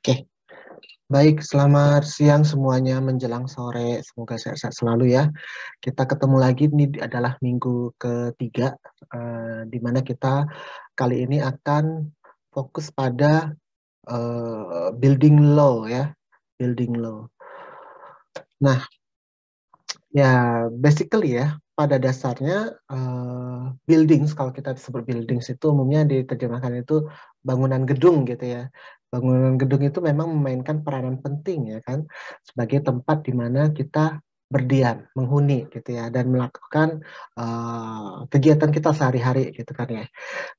Oke, baik. Selamat siang semuanya menjelang sore. Semoga sehat-sehat selalu ya. Kita ketemu lagi, ini adalah minggu ketiga, di mana kita kali ini akan fokus pada building law ya, building law. Nah, ya basically ya, pada dasarnya buildings, kalau kita sebut buildings itu umumnya diterjemahkan itu bangunan gedung gitu ya. Bangunan gedung itu memang memainkan peranan penting ya kan, sebagai tempat di mana kita berdiam, menghuni gitu ya, dan melakukan kegiatan kita sehari-hari gitu kan ya.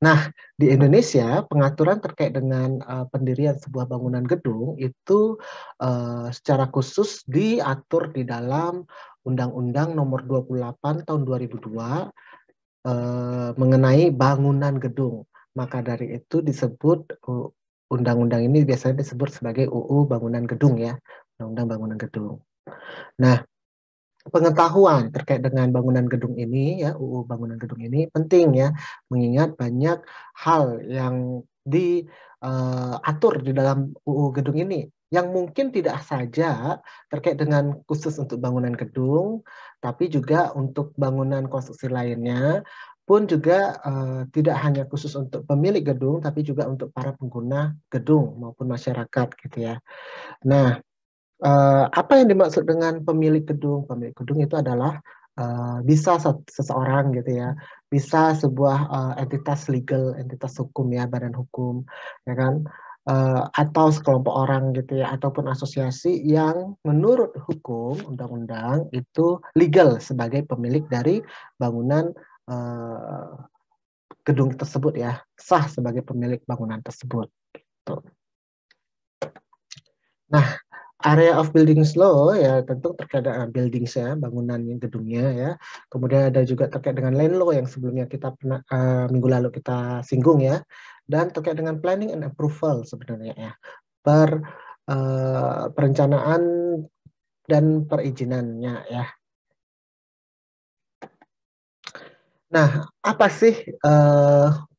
Nah, di Indonesia pengaturan terkait dengan pendirian sebuah bangunan gedung itu secara khusus diatur di dalam Undang-Undang Nomor 28 Tahun 2002 mengenai bangunan gedung. Maka dari itu disebut undang-undang ini biasanya disebut sebagai UU Bangunan Gedung ya, Undang-Undang Bangunan Gedung. Nah, pengetahuan terkait dengan bangunan gedung ini ya, UU Bangunan Gedung ini penting ya, mengingat banyak hal yang diatur di dalam UU gedung ini yang mungkin tidak saja terkait dengan khusus untuk bangunan gedung, tapi juga untuk bangunan konstruksi lainnya pun juga tidak hanya khusus untuk pemilik gedung, tapi juga untuk para pengguna gedung maupun masyarakat gitu ya. Nah, apa yang dimaksud dengan pemilik gedung? Pemilik gedung itu adalah bisa seseorang gitu ya, bisa sebuah entitas legal, entitas hukum ya, badan hukum, ya kan, atau sekelompok orang gitu ya, ataupun asosiasi yang menurut hukum undang-undang itu legal sebagai pemilik dari bangunan gedung tersebut ya, sah sebagai pemilik bangunan tersebut. Gitu. Nah, area of buildings law ya tentu terkait dengan buildings ya, bangunan gedungnya ya. Kemudian ada juga terkait dengan land law yang sebelumnya kita pernah minggu lalu kita singgung ya. Dan terkait dengan planning and approval sebenarnya ya. Perencanaan dan perizinannya ya. Nah, apa sih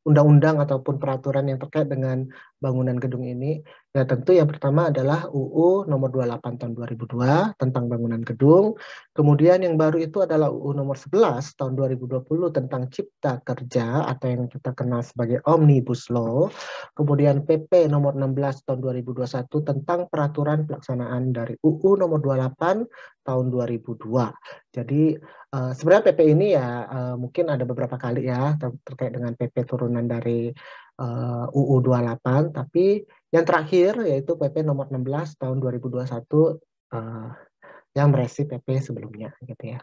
undang-undang ataupun peraturan yang terkait dengan bangunan gedung ini? Ya, tentu yang pertama adalah UU nomor 28 tahun 2002 tentang bangunan gedung. Kemudian yang baru itu adalah UU nomor 11 tahun 2020 tentang Cipta Kerja atau yang kita kenal sebagai Omnibus Law. Kemudian PP nomor 16 tahun 2021 tentang peraturan pelaksanaan dari UU nomor 28 tahun 2002. Jadi sebenarnya PP ini ya mungkin ada beberapa kali ya terkait dengan PP turunan dari UU 28, tapi yang terakhir yaitu PP nomor 16 tahun 2021 yang meresi PP sebelumnya gitu ya.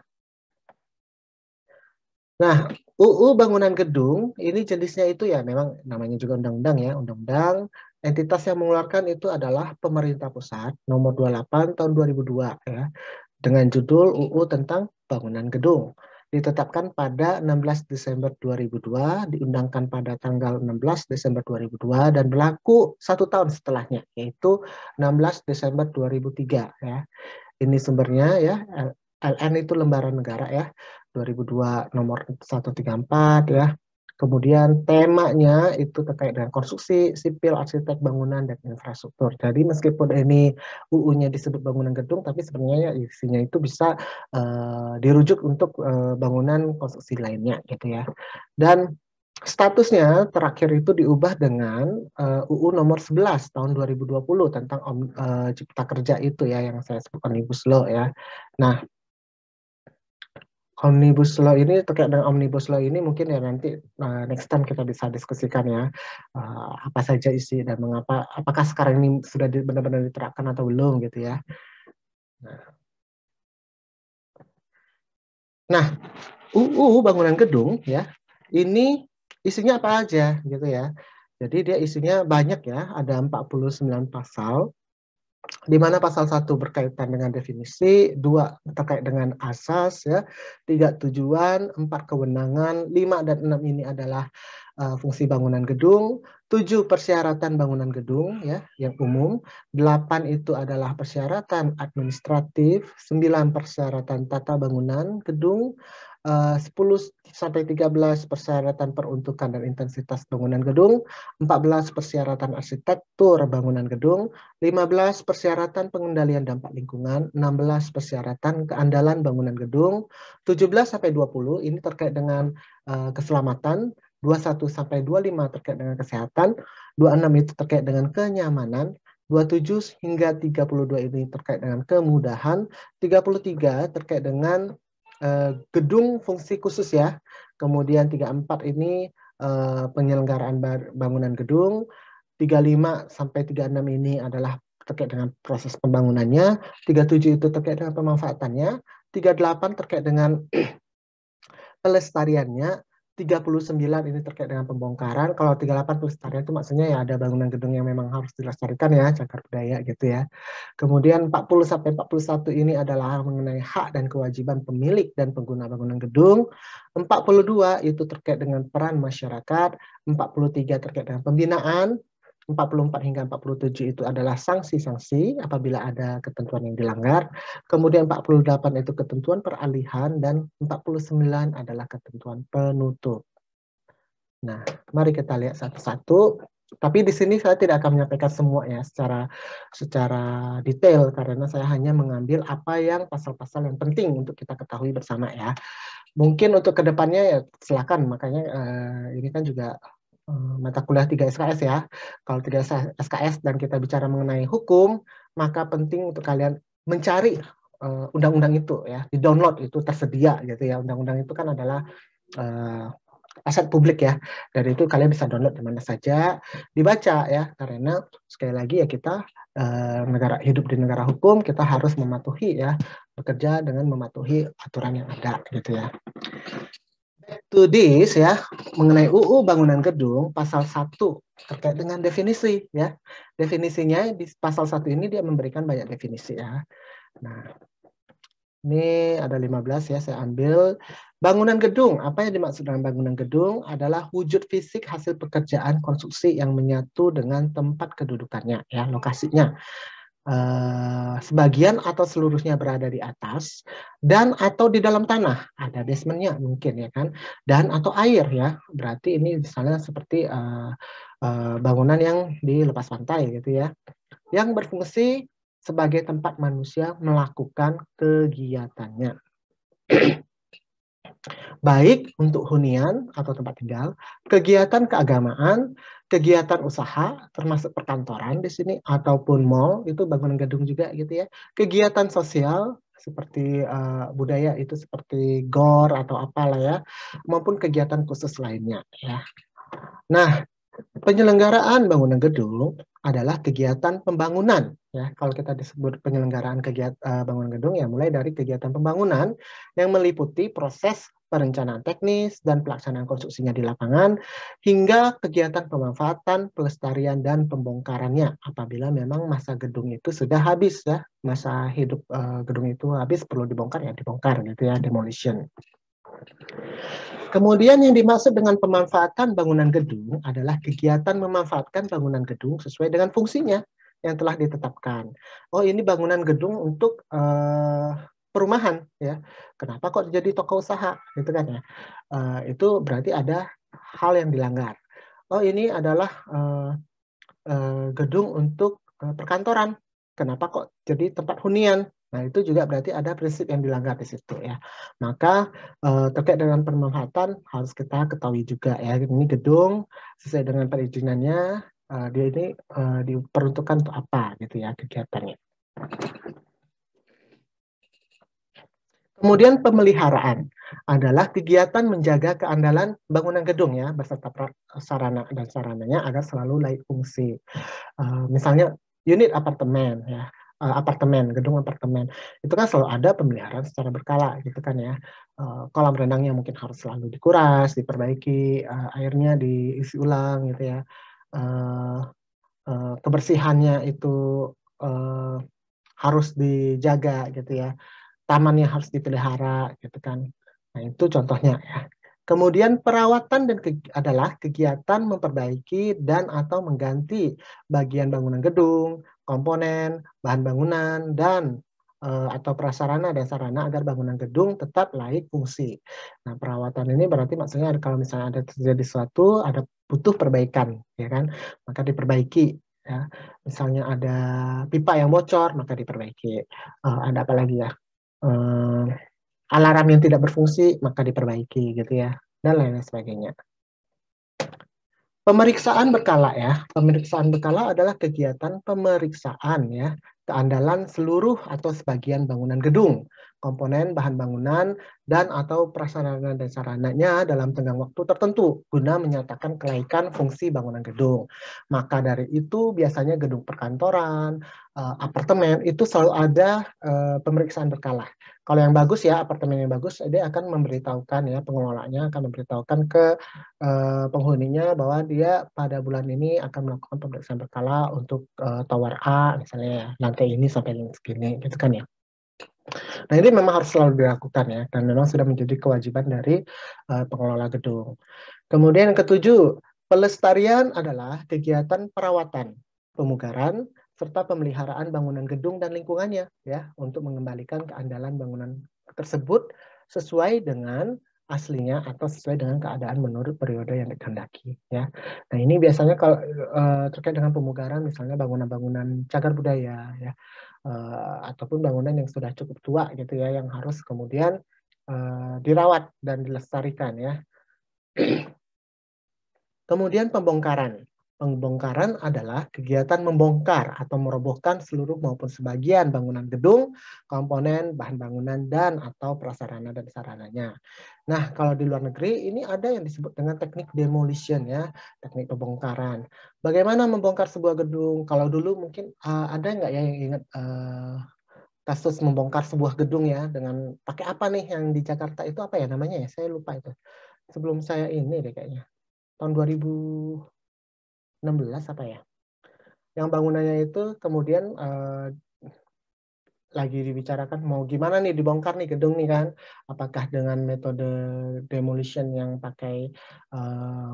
Nah, UU Bangunan Gedung ini jenisnya itu ya memang namanya juga undang-undang ya, undang-undang. Entitas yang mengeluarkan itu adalah pemerintah pusat nomor 28 tahun 2002 ya, dengan judul UU tentang bangunan gedung. Ditetapkan pada 16 Desember 2002, diundangkan pada tanggal 16 Desember 2002, dan berlaku 1 tahun setelahnya, yaitu 16 Desember 2003. Ya. Ini sumbernya ya, LN itu lembaran negara ya, 2002 nomor 134 ya. Kemudian temanya itu terkait dengan konstruksi, sipil, arsitek, bangunan, dan infrastruktur. Jadi meskipun ini UU-nya disebut bangunan gedung, tapi sebenarnya isinya itu bisa dirujuk untuk bangunan konstruksi lainnya gitu ya. Dan statusnya terakhir itu diubah dengan UU nomor 11 tahun 2020 tentang Cipta Kerja itu ya, yang saya sebut Omnibus Law ya. Nah, Omnibus Law ini terkait dengan Omnibus Law ini mungkin ya nanti next time kita bisa diskusikan ya apa saja isi dan mengapa, apakah sekarang ini sudah benar-benar diterapkan atau belum gitu ya. Nah, UU Bangunan Gedung ya, ini isinya apa aja gitu ya. Jadi dia isinya banyak ya, ada 49 pasal. Di mana pasal 1 berkaitan dengan definisi, 2 terkait dengan asas, ya, 3 tujuan, 4 kewenangan, 5 dan 6 ini adalah fungsi bangunan gedung, 7 persyaratan bangunan gedung ya yang umum, 8 itu adalah persyaratan administratif, 9 persyaratan tata bangunan gedung, 10-13 persyaratan peruntukan dan intensitas bangunan gedung, 14 persyaratan arsitektur bangunan gedung, 15 persyaratan pengendalian dampak lingkungan, 16 persyaratan keandalan bangunan gedung, 17-20 ini terkait dengan keselamatan, 21-25 terkait dengan kesehatan, 26 itu terkait dengan kenyamanan, 27 hingga 32 ini terkait dengan kemudahan, 33 terkait dengan gedung fungsi khusus ya. Kemudian 34 ini penyelenggaraan bangunan gedung. 35-36 ini adalah terkait dengan proses pembangunannya. 37 itu terkait dengan pemanfaatannya. 38 terkait dengan pelestariannya. 39 ini terkait dengan pembongkaran. Kalau 38 pelestarian itu maksudnya ya ada bangunan gedung yang memang harus dilestarikan ya, cagar budaya gitu ya. Kemudian 40-41 ini adalah mengenai hak dan kewajiban pemilik dan pengguna bangunan gedung. 42 itu terkait dengan peran masyarakat. 43 terkait dengan pembinaan. 44 hingga 47 itu adalah sanksi-sanksi apabila ada ketentuan yang dilanggar. Kemudian 48 itu ketentuan peralihan dan 49 adalah ketentuan penutup. Nah, mari kita lihat satu-satu. Tapi di sini saya tidak akan menyampaikan semua ya secara detail karena saya hanya mengambil apa yang pasal-pasal yang penting untuk kita ketahui bersama ya. Mungkin untuk kedepannya ya silakan, makanya ini kan juga mata kuliah 3 SKS ya. Kalau 3 SKS dan kita bicara mengenai hukum, maka penting untuk kalian mencari undang-undang itu ya, di-download itu tersedia gitu ya. Undang-undang itu kan adalah aset publik ya. Dari itu kalian bisa download di mana saja, dibaca ya. Karena sekali lagi ya kita hidup di negara hukum, kita harus mematuhi ya, bekerja dengan mematuhi aturan yang ada gitu ya. To this ya, mengenai UU Bangunan Gedung pasal 1 terkait dengan definisi ya. Definisinya di pasal 1 ini dia memberikan banyak definisi ya. Nah, ini ada 15 ya, saya ambil. Bangunan gedung, apa yang dimaksud dengan bangunan gedung adalah wujud fisik hasil pekerjaan konstruksi yang menyatu dengan tempat kedudukannya ya, lokasinya. Sebagian atau seluruhnya berada di atas dan atau di dalam tanah, ada basementnya mungkin ya kan, dan atau air ya, berarti ini misalnya seperti bangunan yang di lepas pantai gitu ya, yang berfungsi sebagai tempat manusia melakukan kegiatannya. Baik untuk hunian atau tempat tinggal, kegiatan keagamaan, kegiatan usaha, termasuk perkantoran di sini, ataupun mall, itu bangunan gedung juga gitu ya. Kegiatan sosial, seperti budaya itu seperti GOR atau apalah ya, maupun kegiatan khusus lainnya ya. Nah, penyelenggaraan bangunan gedung adalah kegiatan pembangunan ya. Kalau kita disebut penyelenggaraan kegiatan bangunan gedung ya mulai dari kegiatan pembangunan yang meliputi proses perencanaan teknis dan pelaksanaan konstruksinya di lapangan hingga kegiatan pemanfaatan, pelestarian dan pembongkarannya apabila memang masa gedung itu sudah habis ya. Masa hidup gedung itu habis perlu dibongkar ya dibongkar gitu ya, demolition. Kemudian yang dimaksud dengan pemanfaatan bangunan gedung adalah kegiatan memanfaatkan bangunan gedung sesuai dengan fungsinya yang telah ditetapkan. Oh, ini bangunan gedung untuk perumahan ya. Kenapa kok jadi toko usaha gitu kan ya? Itu berarti ada hal yang dilanggar. Oh, ini adalah gedung untuk perkantoran. Kenapa kok jadi tempat hunian? Nah, itu juga berarti ada prinsip yang dilanggar di situ ya. Maka terkait dengan pemanfaatan harus kita ketahui juga ya. Ini gedung sesuai dengan perizinannya, dia ini diperuntukkan untuk apa gitu ya kegiatannya. Kemudian pemeliharaan adalah kegiatan menjaga keandalan bangunan gedung ya beserta sarana dan sarananya agar selalu layak fungsi. Misalnya unit apartemen ya. Gedung apartemen itu kan selalu ada pemeliharaan secara berkala gitu kan ya. Kolam renangnya mungkin harus selalu dikuras, diperbaiki, airnya diisi ulang gitu ya. Kebersihannya itu harus dijaga gitu ya. Tamannya harus dipelihara gitu kan. Nah, itu contohnya ya. Kemudian perawatan adalah kegiatan memperbaiki dan atau mengganti bagian bangunan gedung, komponen, bahan bangunan, dan atau prasarana dan sarana agar bangunan gedung tetap layak fungsi. Nah, perawatan ini berarti maksudnya kalau misalnya ada terjadi sesuatu, ada butuh perbaikan, ya kan? Maka diperbaiki, ya. Misalnya ada pipa yang bocor, maka diperbaiki. Ada apa lagi ya? Eh, Alarm yang tidak berfungsi, maka diperbaiki, gitu ya. Dan lain sebagainya. Pemeriksaan berkala ya. Pemeriksaan berkala adalah kegiatan pemeriksaan ya keandalan seluruh atau sebagian bangunan gedung, komponen bahan bangunan dan atau prasarana dan sarananya dalam tenggang waktu tertentu guna menyatakan kelaikan fungsi bangunan gedung. Maka dari itu biasanya gedung perkantoran, apartemen itu selalu ada pemeriksaan berkala. Kalau yang bagus ya, apartemen yang bagus, dia akan memberitahukan ya, pengelolanya akan memberitahukan ke penghuninya bahwa dia pada bulan ini akan melakukan pemeriksaan berkala untuk tower A misalnya ya, lantai ini sampai segini gitu kan ya. Nah ini memang harus selalu dilakukan ya, dan memang sudah menjadi kewajiban dari pengelola gedung. Kemudian yang ketujuh, pelestarian adalah kegiatan perawatan, pemugaran, serta pemeliharaan bangunan gedung dan lingkungannya ya untuk mengembalikan keandalan bangunan tersebut sesuai dengan aslinya atau sesuai dengan keadaan menurut periode yang dikehendaki ya. Nah, ini biasanya kalau terkait dengan pemugaran misalnya bangunan-bangunan cagar budaya ya ataupun bangunan yang sudah cukup tua gitu ya yang harus kemudian dirawat dan dilestarikan ya. Kemudian pembongkaran. Pembongkaran adalah kegiatan membongkar atau merobohkan seluruh maupun sebagian bangunan gedung, komponen, bahan bangunan, dan atau prasarana dan sarananya. Nah, kalau di luar negeri ini ada yang disebut dengan teknik demolition ya, teknik pembongkaran. Bagaimana membongkar sebuah gedung? Kalau dulu mungkin ada nggak ya yang ingat kasus membongkar sebuah gedung ya dengan pakai apa nih yang di Jakarta itu apa ya namanya ya? Saya lupa itu. Sebelum saya ini deh kayaknya. Tahun 2016 apa ya? Yang bangunannya itu kemudian lagi dibicarakan mau gimana nih dibongkar nih gedung nih kan? Apakah dengan metode demolition yang pakai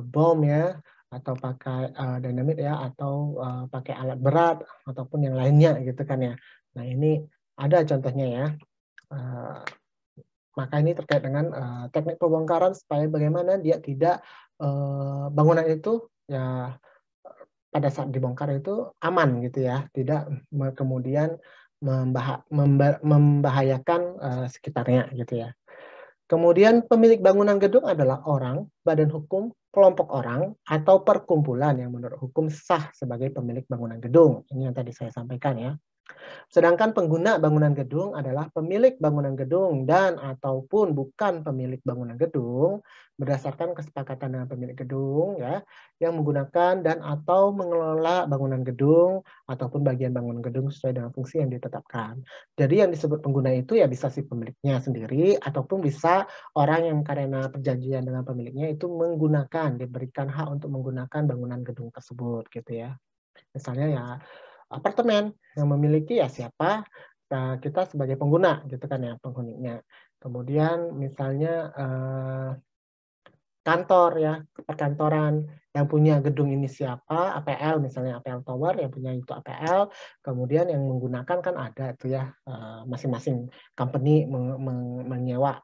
bom ya, atau pakai dynamit ya, atau pakai alat berat ataupun yang lainnya gitu kan ya? Nah ini ada contohnya ya. Maka ini terkait dengan teknik pembongkaran supaya bagaimana dia tidak bangunan itu ya pada saat dibongkar itu aman gitu ya, tidak kemudian membahayakan sekitarnya gitu ya. Kemudian pemilik bangunan gedung adalah orang, badan hukum, kelompok orang, atau perkumpulan yang menurut hukum sah sebagai pemilik bangunan gedung. Ini yang tadi saya sampaikan ya. Sedangkan pengguna bangunan gedung adalah pemilik bangunan gedung dan ataupun bukan pemilik bangunan gedung berdasarkan kesepakatan dengan pemilik gedung ya yang menggunakan dan atau mengelola bangunan gedung ataupun bagian bangunan gedung sesuai dengan fungsi yang ditetapkan. Jadi yang disebut pengguna itu ya bisa si pemiliknya sendiri ataupun bisa orang yang karena perjanjian dengan pemiliknya itu menggunakan, diberikan hak untuk menggunakan bangunan gedung tersebut gitu ya. Misalnya ya apartemen yang memiliki ya siapa kita sebagai pengguna gitu kan ya penghuninya. Kemudian misalnya kantor ya perkantoran yang punya gedung ini siapa APL misalnya APL Tower yang punya itu APL kemudian yang menggunakan kan ada itu ya masing-masing company menyewa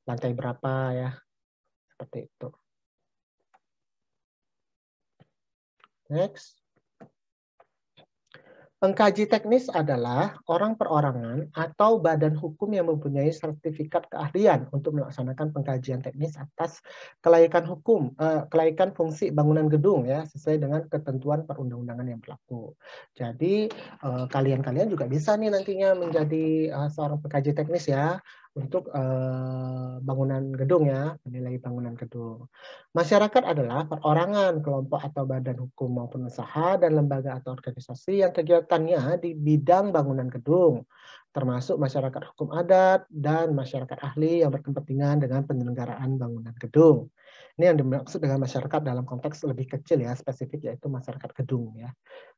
lantai berapa ya seperti itu. Next. Pengkaji teknis adalah orang perorangan atau badan hukum yang mempunyai sertifikat keahlian untuk melaksanakan pengkajian teknis atas kelaikan hukum, kelaikan fungsi bangunan gedung ya sesuai dengan ketentuan perundang-undangan yang berlaku. Jadi kalian-kalian juga bisa nih nantinya menjadi seorang pengkaji teknis ya untuk bangunan gedung ya, menilai bangunan gedung. Masyarakat adalah perorangan, kelompok atau badan hukum maupun usaha dan lembaga atau organisasi yang kegiatannya di bidang bangunan gedung, termasuk masyarakat hukum adat dan masyarakat ahli yang berkepentingan dengan penyelenggaraan bangunan gedung. Ini yang dimaksud dengan masyarakat dalam konteks lebih kecil ya, spesifik yaitu masyarakat gedung ya.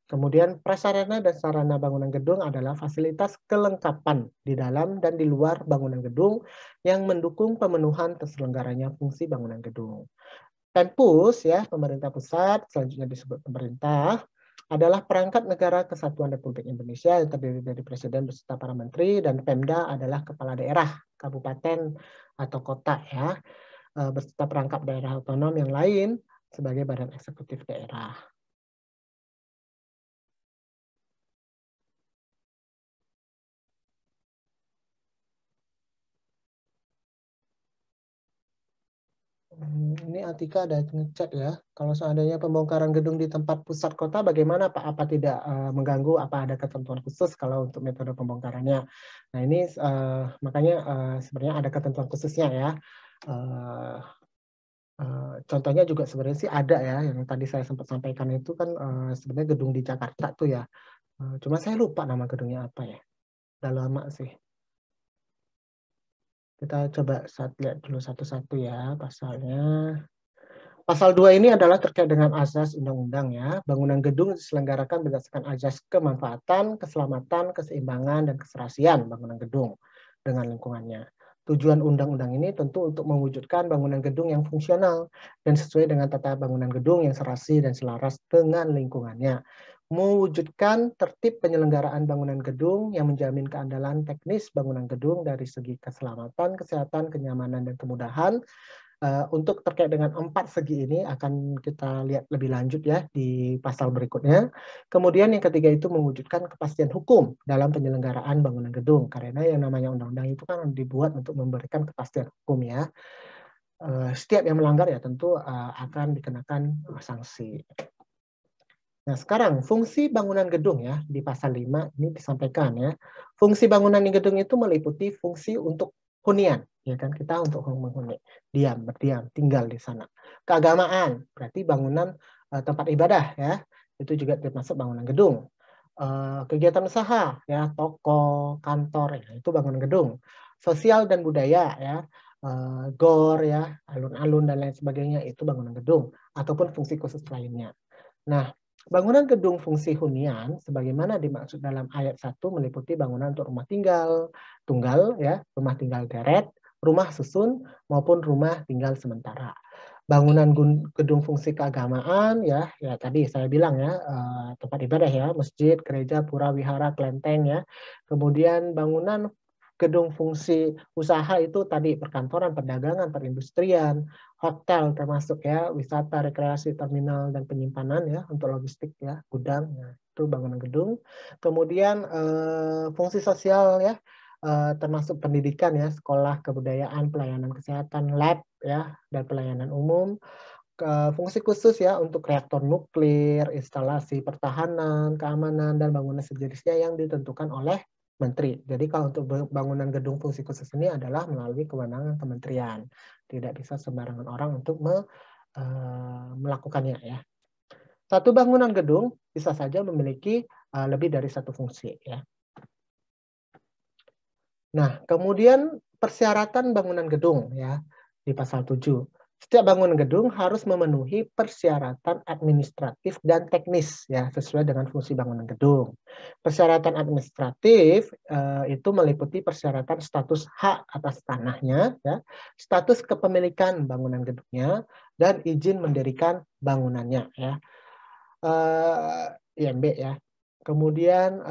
Kemudian prasarana dan sarana bangunan gedung adalah fasilitas kelengkapan di dalam dan di luar bangunan gedung yang mendukung pemenuhan terselenggaranya fungsi bangunan gedung. Pempus ya, pemerintah pusat, selanjutnya disebut pemerintah, adalah perangkat negara Kesatuan Republik Indonesia yang terdiri dari Presiden beserta para menteri, dan Pemda adalah kepala daerah, kabupaten atau kota ya, beserta perangkat daerah otonom yang lain sebagai badan eksekutif daerah. Ini Atika ada ngechat ya. Kalau seandainya pembongkaran gedung di tempat pusat kota, bagaimana Pak? Apa tidak mengganggu? Apa ada ketentuan khusus kalau untuk metode pembongkarannya? Nah ini makanya sebenarnya ada ketentuan khususnya ya. Contohnya juga sebenarnya sih ada ya. Yang tadi saya sempat sampaikan itu kan sebenarnya gedung di Jakarta tuh ya. Cuma saya lupa nama gedungnya apa ya. Udah lama sih. Kita coba lihat dulu satu-satu ya pasalnya. Pasal 2 ini adalah terkait dengan azas undang-undang ya. Bangunan gedung diselenggarakan berdasarkan azas kemanfaatan, keselamatan, keseimbangan, dan keserasian bangunan gedung dengan lingkungannya. Tujuan undang-undang ini tentu untuk mewujudkan bangunan gedung yang fungsional dan sesuai dengan tata bangunan gedung yang serasi dan selaras dengan lingkungannya. Mewujudkan tertib penyelenggaraan bangunan gedung yang menjamin keandalan teknis bangunan gedung dari segi keselamatan, kesehatan, kenyamanan, dan kemudahan. Untuk terkait dengan 4 segi ini akan kita lihat lebih lanjut ya di pasal berikutnya. Kemudian yang ketiga itu mewujudkan kepastian hukum dalam penyelenggaraan bangunan gedung. Karena yang namanya undang-undang itu kan dibuat untuk memberikan kepastian hukum ya. Setiap yang melanggar ya tentu akan dikenakan sanksi. Nah, sekarang fungsi bangunan gedung ya di pasal 5 ini disampaikan ya. Fungsi bangunan di gedung itu meliputi fungsi untuk hunian, ya kan, kita untuk menghuni, berdiam, tinggal di sana. Keagamaan, berarti bangunan tempat ibadah ya, itu juga termasuk bangunan gedung. Kegiatan usaha ya, toko, kantor ya, itu bangunan gedung. Sosial dan budaya ya, gor ya, alun-alun dan lain sebagainya itu bangunan gedung ataupun fungsi khusus lainnya. Nah, bangunan gedung fungsi hunian sebagaimana dimaksud dalam ayat 1 meliputi bangunan untuk rumah tinggal, tunggal ya, rumah tinggal deret, rumah susun maupun rumah tinggal sementara. Bangunan gedung fungsi keagamaan ya, ya tadi saya bilang ya, tempat ibadah ya, masjid, gereja, pura, wihara, kelenteng ya. Kemudian bangunan gedung fungsi usaha itu tadi perkantoran, perdagangan, perindustrian, hotel termasuk ya, wisata, rekreasi, terminal, dan penyimpanan ya, untuk logistik ya, gudang, ya, itu bangunan gedung. Kemudian fungsi sosial ya, termasuk pendidikan ya, sekolah, kebudayaan, pelayanan kesehatan, lab ya, dan pelayanan umum. Fungsi khusus ya untuk reaktor nuklir, instalasi pertahanan, keamanan, dan bangunan sejenisnya yang ditentukan oleh menteri. Jadi kalau untuk bangunan gedung fungsi khusus ini adalah melalui kewenangan kementerian. Tidak bisa sembarangan orang untuk melakukannya ya. Satu bangunan gedung bisa saja memiliki lebih dari satu fungsi ya. Nah, kemudian persyaratan bangunan gedung ya di pasal 7. Setiap bangunan gedung harus memenuhi persyaratan administratif dan teknis ya sesuai dengan fungsi bangunan gedung. Persyaratan administratif itu meliputi persyaratan status hak atas tanahnya ya, status kepemilikan bangunan gedungnya, dan izin mendirikan bangunannya ya. IMB ya. Kemudian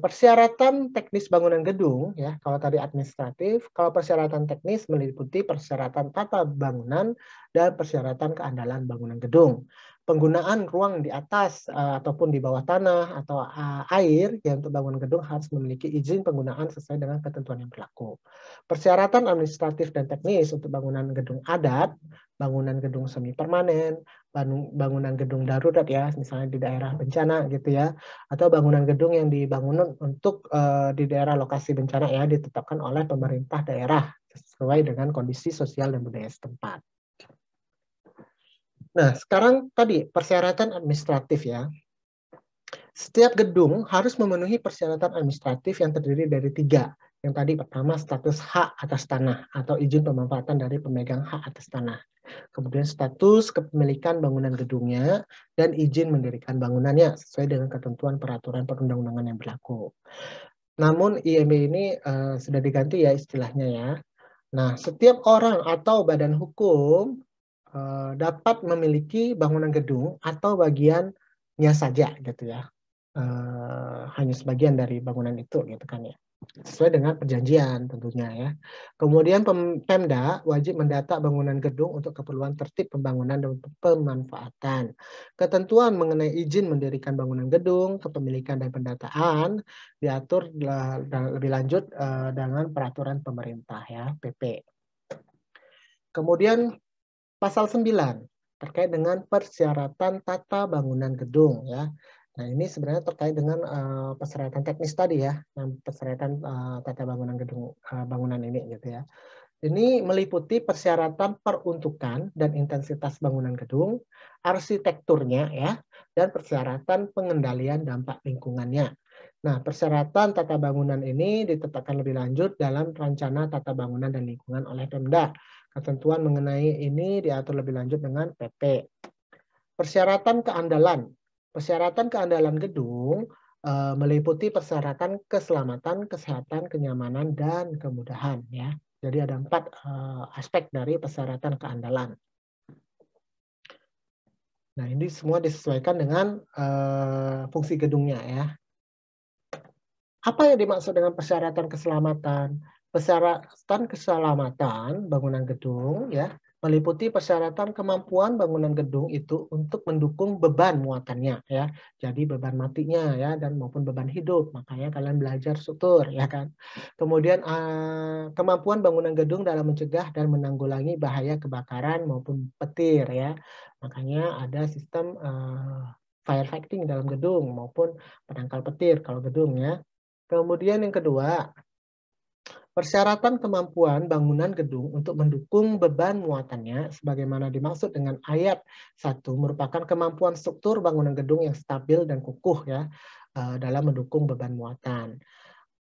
persyaratan teknis bangunan gedung ya, kalau tadi administratif, kalau persyaratan teknis meliputi persyaratan tata bangunan dan persyaratan keandalan bangunan gedung. Penggunaan ruang di atas ataupun di bawah tanah atau air ya untuk bangunan gedung harus memiliki izin penggunaan sesuai dengan ketentuan yang berlaku. Persyaratan administratif dan teknis untuk bangunan gedung adat, bangunan gedung semi permanen, bangunan gedung darurat ya, misalnya di daerah bencana gitu ya, atau bangunan gedung yang dibangun untuk di daerah lokasi bencana ya, ditetapkan oleh pemerintah daerah sesuai dengan kondisi sosial dan budaya setempat. Nah, sekarang tadi persyaratan administratif ya. Setiap gedung harus memenuhi persyaratan administratif yang terdiri dari 3. Yang tadi pertama status hak atas tanah atau izin pemanfaatan dari pemegang hak atas tanah. Kemudian status kepemilikan bangunan gedungnya dan izin mendirikan bangunannya sesuai dengan ketentuan peraturan perundang-undangan yang berlaku. Namun IMB ini sudah diganti ya istilahnya ya. Nah, setiap orang atau badan hukum dapat memiliki bangunan gedung atau bagian sebagiannya saja gitu ya. Hanya sebagian dari bangunan itu gitu kan ya, sesuai dengan perjanjian tentunya ya. Kemudian Pemda wajib mendata bangunan gedung untuk keperluan tertib pembangunan dan pemanfaatan. Ketentuan mengenai izin mendirikan bangunan gedung, kepemilikan dan pendataan diatur lebih lanjut dengan peraturan pemerintah ya, PP. Kemudian pasal 9 terkait dengan persyaratan tata bangunan gedung ya. Nah, ini sebenarnya terkait dengan persyaratan teknis tadi ya, persyaratan tata bangunan gedung bangunan ini gitu ya. Ini meliputi persyaratan peruntukan dan intensitas bangunan gedung, arsitekturnya ya, dan persyaratan pengendalian dampak lingkungannya. Nah, persyaratan tata bangunan ini ditetapkan lebih lanjut dalam rencana tata bangunan dan lingkungan oleh Pemda. Ketentuan mengenai ini diatur lebih lanjut dengan PP. Persyaratan keandalan. Persyaratan keandalan gedung meliputi persyaratan keselamatan, kesehatan, kenyamanan, dan kemudahan ya. Jadi ada 4 aspek dari persyaratan keandalan. Nah, ini semua disesuaikan dengan fungsi gedungnya ya. Apa yang dimaksud dengan persyaratan keselamatan? Persyaratan keselamatan bangunan gedung ya meliputi persyaratan kemampuan bangunan gedung itu untuk mendukung beban muatannya ya. Jadi beban matinya ya dan maupun beban hidup. Makanya kalian belajar struktur ya kan. Kemudian kemampuan bangunan gedung dalam mencegah dan menanggulangi bahaya kebakaran maupun petir ya. Makanya ada sistem firefighting dalam gedung maupun penangkal petir kalau gedung ya. Kemudian yang kedua, persyaratan kemampuan bangunan gedung untuk mendukung beban muatannya sebagaimana dimaksud dengan ayat 1 merupakan kemampuan struktur bangunan gedung yang stabil dan kukuh ya dalam mendukung beban muatan.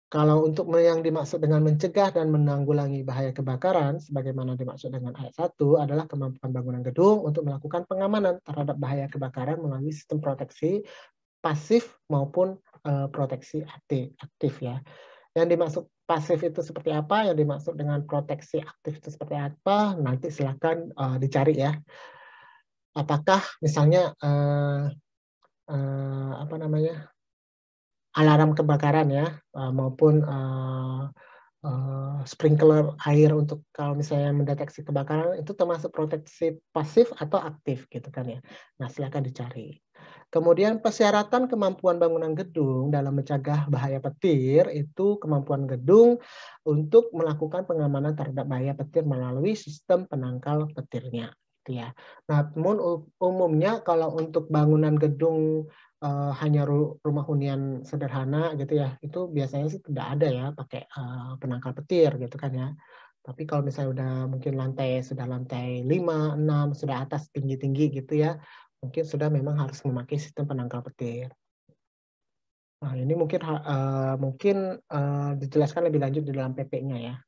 Kalau untuk yang dimaksud dengan mencegah dan menanggulangi bahaya kebakaran sebagaimana dimaksud dengan ayat 1 adalah kemampuan bangunan gedung untuk melakukan pengamanan terhadap bahaya kebakaran melalui sistem proteksi pasif maupun proteksi aktif ya. Yang dimaksud pasif itu seperti apa, yang dimaksud dengan proteksi aktif itu seperti apa, nanti silakan dicari ya. Apakah misalnya apa namanya alarm kebakaran ya, maupun sprinkler air untuk kalau misalnya mendeteksi kebakaran itu termasuk proteksi pasif atau aktif gitu kan ya. Nah, silakan dicari. Kemudian persyaratan kemampuan bangunan gedung dalam mencegah bahaya petir itu kemampuan gedung untuk melakukan pengamanan terhadap bahaya petir melalui sistem penangkal petirnya gitu ya. Nah, namun umumnya kalau untuk bangunan gedung hanya rumah hunian sederhana gitu ya, itu biasanya sih tidak ada ya pakai penangkal petir gitu kan ya. Tapi kalau misalnya udah mungkin sudah lantai 5, 6, sudah atas tinggi-tinggi gitu ya, mungkin sudah memang harus memakai sistem penangkal petir. Nah, ini mungkin dijelaskan lebih lanjut di dalam PP-nya ya.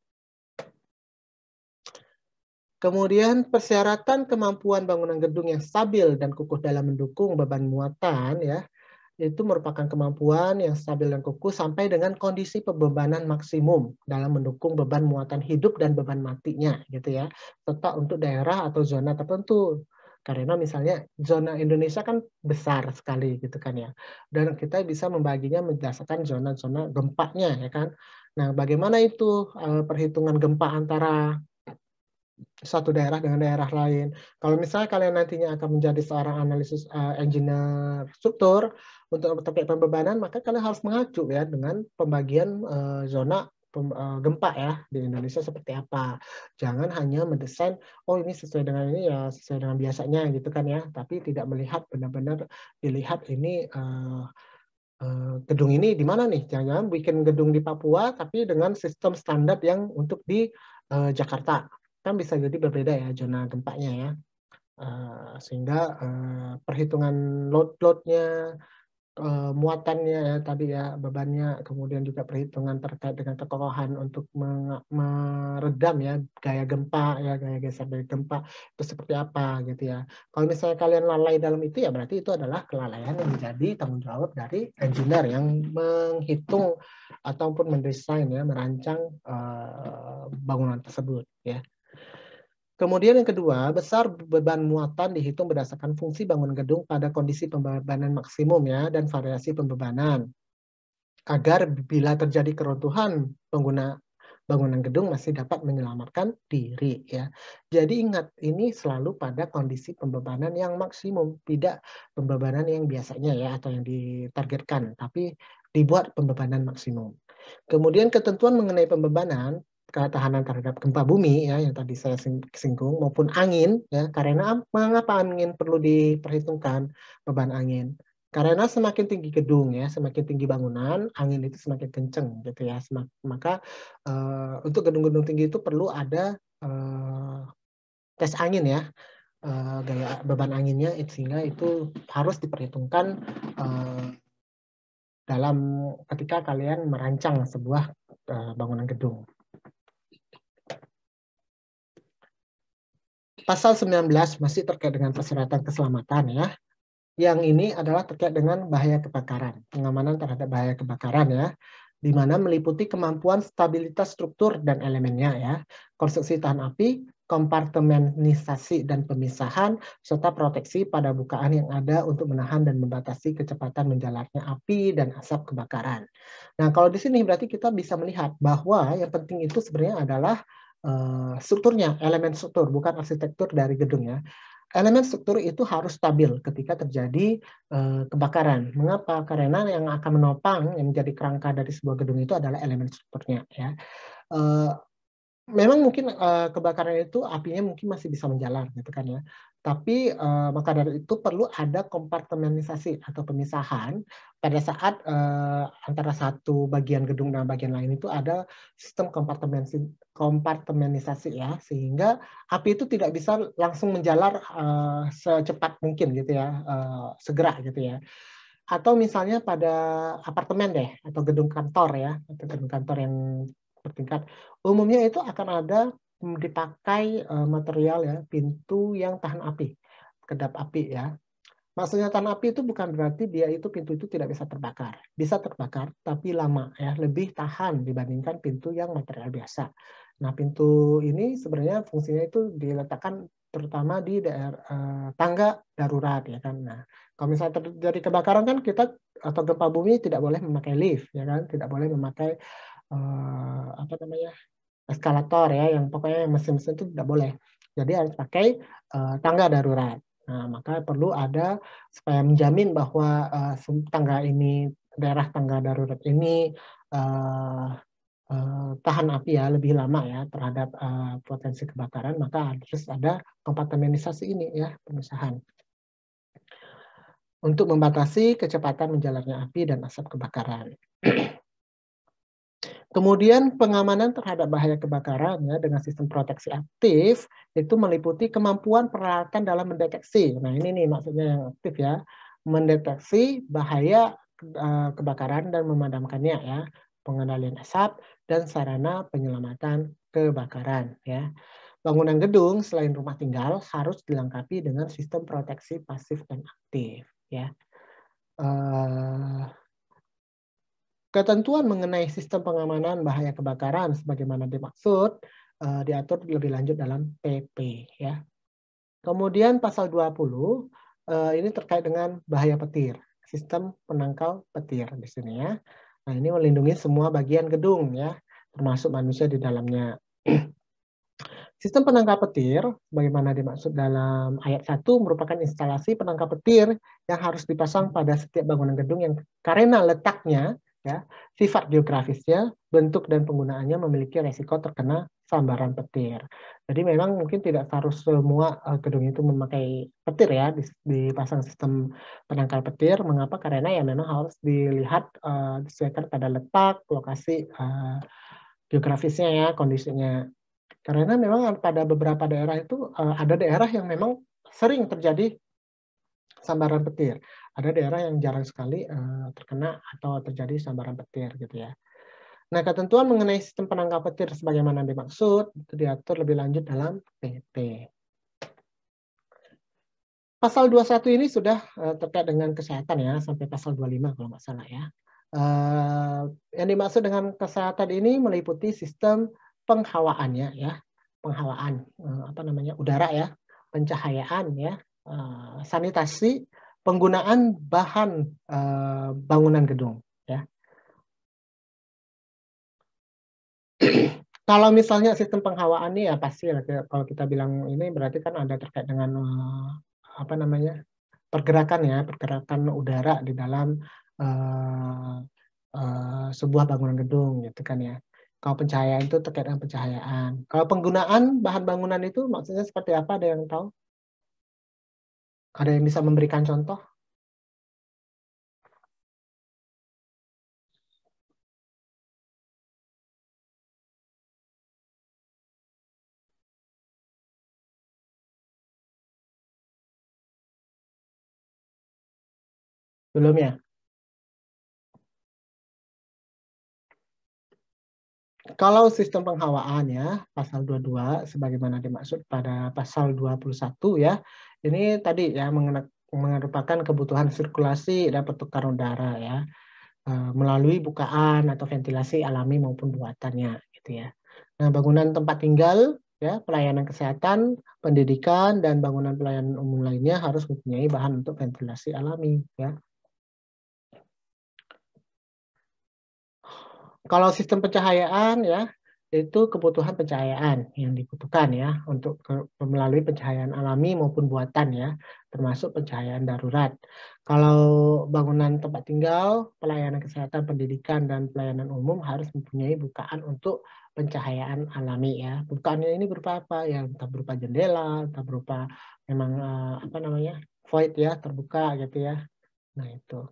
Kemudian persyaratan kemampuan bangunan gedung yang stabil dan kukuh dalam mendukung beban muatan ya, itu merupakan kemampuan yang stabil dan kukuh sampai dengan kondisi pembebanan maksimum dalam mendukung beban muatan hidup dan beban matinya gitu ya, serta untuk daerah atau zona tertentu. Karena misalnya zona Indonesia kan besar sekali gitu kan ya. Dan kita bisa membaginya berdasarkan zona-zona gempanya ya kan. Nah, bagaimana itu perhitungan gempa antara satu daerah dengan daerah lain. Kalau misalnya kalian nantinya akan menjadi seorang analisis engineer struktur untuk terkait pembebanan, maka kalian harus mengacu ya dengan pembagian zona gempa ya di Indonesia seperti apa. Jangan hanya mendesain, oh ini sesuai dengan ini ya sesuai dengan biasanya gitu kan ya, tapi tidak melihat benar-benar dilihat ini gedung ini di mana nih? Jangan bikin gedung di Papua tapi dengan sistem standar yang untuk di Jakarta. Kan bisa jadi berbeda ya zona gempanya ya. Sehingga perhitungan load-nya, muatannya ya tadi ya, bebannya, kemudian juga perhitungan terkait dengan kekokohan untuk meredam ya gaya gempa ya, gaya geser dari gempa itu seperti apa gitu ya. Kalau misalnya kalian lalai dalam itu ya berarti itu adalah kelalaian yang menjadi tanggung jawab dari engineer yang menghitung ataupun mendesain ya, merancang bangunan tersebut ya. Kemudian yang kedua, besar beban muatan dihitung berdasarkan fungsi bangunan gedung pada kondisi pembebanan maksimum ya dan variasi pembebanan. Agar bila terjadi keruntuhan bangunan gedung masih dapat menyelamatkan diri ya. Jadi ingat ini selalu pada kondisi pembebanan yang maksimum, tidak pembebanan yang biasanya ya atau yang ditargetkan, tapi dibuat pembebanan maksimum. Kemudian ketentuan mengenai pembebanan ketahanan terhadap gempa bumi ya yang tadi saya singgung maupun angin ya, karena mengapa angin perlu diperhitungkan beban angin? Karena semakin tinggi gedung ya, semakin tinggi bangunan, angin itu semakin kenceng gitu ya. Maka untuk gedung-gedung tinggi itu perlu ada tes angin ya, gaya beban anginnya sehingga itu harus diperhitungkan dalam ketika kalian merancang sebuah bangunan gedung. Pasal 19 masih terkait dengan persyaratan keselamatan ya. Yang ini adalah terkait dengan bahaya kebakaran, pengamanan terhadap bahaya kebakaran ya, di mana meliputi kemampuan stabilitas struktur dan elemennya ya, konstruksi tahan api, kompartemenisasi dan pemisahan, serta proteksi pada bukaan yang ada untuk menahan dan membatasi kecepatan menjalarnya api dan asap kebakaran. Nah, kalau di sini berarti kita bisa melihat bahwa yang penting itu sebenarnya adalah strukturnya, elemen struktur, bukan arsitektur dari gedung ya. Elemen struktur itu harus stabil ketika terjadi kebakaran. Mengapa? Karena yang akan menopang, yang menjadi kerangka dari sebuah gedung itu adalah elemen strukturnya. Ya. Memang mungkin kebakaran itu apinya mungkin masih bisa menjalar, gitu kan ya. Tapi maka dari itu perlu ada kompartemenisasi atau pemisahan pada saat antara satu bagian gedung dan bagian lain itu ada sistem kompartemenisasi ya, sehingga api itu tidak bisa langsung menjalar secepat mungkin gitu ya, segera gitu ya. Atau misalnya pada apartemen deh, atau gedung kantor ya, atau gedung kantor yang bertingkat, umumnya itu akan ada dipakai material ya, pintu yang tahan api, kedap api ya. Maksudnya tahan api itu bukan berarti dia itu pintu itu tidak bisa terbakar. Bisa terbakar, tapi lama ya, lebih tahan dibandingkan pintu yang material biasa. Nah, pintu ini sebenarnya fungsinya itu diletakkan terutama di daerah tangga darurat ya kan. Nah, kalau misalnya terjadi kebakaran kan kita atau gempa bumi tidak boleh memakai lift ya kan, tidak boleh memakai apa namanya eskalator ya, yang pokoknya mesin-mesin itu tidak boleh. Jadi harus pakai tangga darurat. Nah, maka perlu ada supaya menjamin bahwa tangga ini, daerah tangga darurat ini tahan api ya lebih lama ya terhadap potensi kebakaran, maka harus ada kompartemenisasi ini ya, pemisahan untuk membatasi kecepatan menjalarnya api dan asap kebakaran. Kemudian pengamanan terhadap bahaya kebakaran ya dengan sistem proteksi aktif itu meliputi kemampuan peralatan dalam mendeteksi. Nah, ini nih maksudnya yang aktif ya, mendeteksi bahaya kebakaran dan memadamkannya ya, pengendalian asap dan sarana penyelamatan kebakaran ya. Bangunan gedung selain rumah tinggal harus dilengkapi dengan sistem proteksi pasif dan aktif ya. Ketentuan mengenai sistem pengamanan bahaya kebakaran sebagaimana dimaksud diatur lebih lanjut dalam PP ya. Kemudian pasal 20 ini terkait dengan bahaya petir, sistem penangkal petir di sini ya. Nah, ini melindungi semua bagian gedung ya, termasuk manusia di dalamnya. Sistem penangkal petir, bagaimana dimaksud dalam ayat 1, merupakan instalasi penangkal petir yang harus dipasang pada setiap bangunan gedung yang karena letaknya, ya, sifat geografisnya, bentuk dan penggunaannya memiliki resiko terkena sambaran petir. Jadi memang mungkin tidak harus semua gedung itu memakai petir ya, dipasang sistem penangkal petir. Mengapa? Karena ya memang harus dilihat disesuaikan pada letak, lokasi geografisnya ya, kondisinya. Karena memang pada beberapa daerah itu ada daerah yang memang sering terjadi sambaran petir. Ada daerah yang jarang sekali terkena atau terjadi sambaran petir gitu ya. Nah, ketentuan mengenai sistem penangkal petir sebagaimana dimaksud itu diatur lebih lanjut dalam PP. Pasal 21 ini sudah terkait dengan kesehatan ya, sampai pasal 25 kalau nggak salah ya. Yang dimaksud dengan kesehatan ini meliputi sistem penghawaannya ya, penghawaan, udara ya, pencahayaan ya, sanitasi, penggunaan bahan bangunan gedung ya. Kalau misalnya sistem penghawaan ini ya pasti kalau kita bilang ini berarti kan ada terkait dengan pergerakan udara di dalam sebuah bangunan gedung gitu kan ya. Kalau pencahayaan itu terkait dengan pencahayaan. Kalau penggunaan bahan bangunan itu maksudnya seperti apa? Ada yang tahu? Ada yang bisa memberikan contoh? Belum ya? Kalau sistem penghawaan ya, pasal 22 sebagaimana dimaksud pada pasal 21 ya. Ini tadi ya merupakan kebutuhan sirkulasi dan pertukaran udara ya, melalui bukaan atau ventilasi alami maupun buatannya gitu ya. Nah, bangunan tempat tinggal ya, pelayanan kesehatan, pendidikan dan bangunan pelayanan umum lainnya harus mempunyai bahan untuk ventilasi alami ya. Kalau sistem pencahayaan ya, itu kebutuhan pencahayaan yang dibutuhkan ya untuk melalui pencahayaan alami maupun buatan ya, termasuk pencahayaan darurat. Kalau bangunan tempat tinggal, pelayanan kesehatan, pendidikan dan pelayanan umum harus mempunyai bukaan untuk pencahayaan alami ya. Bukaannya ini berupa apa? Ya, entah berupa jendela, entah berupa memang void ya, terbuka gitu ya. Nah, itu.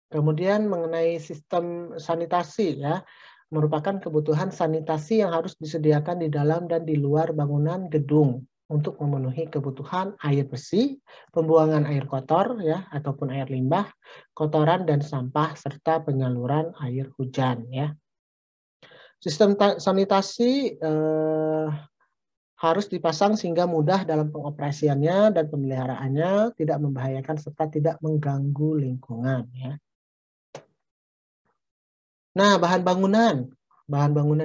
Kemudian mengenai sistem sanitasi ya, merupakan kebutuhan sanitasi yang harus disediakan di dalam dan di luar bangunan gedung untuk memenuhi kebutuhan air bersih, pembuangan air kotor ya ataupun air limbah, kotoran dan sampah serta penyaluran air hujan ya. Sistem sanitasi harus dipasang sehingga mudah dalam pengoperasiannya dan pemeliharaannya, tidak membahayakan serta tidak mengganggu lingkungan ya. Nah, bahan bangunan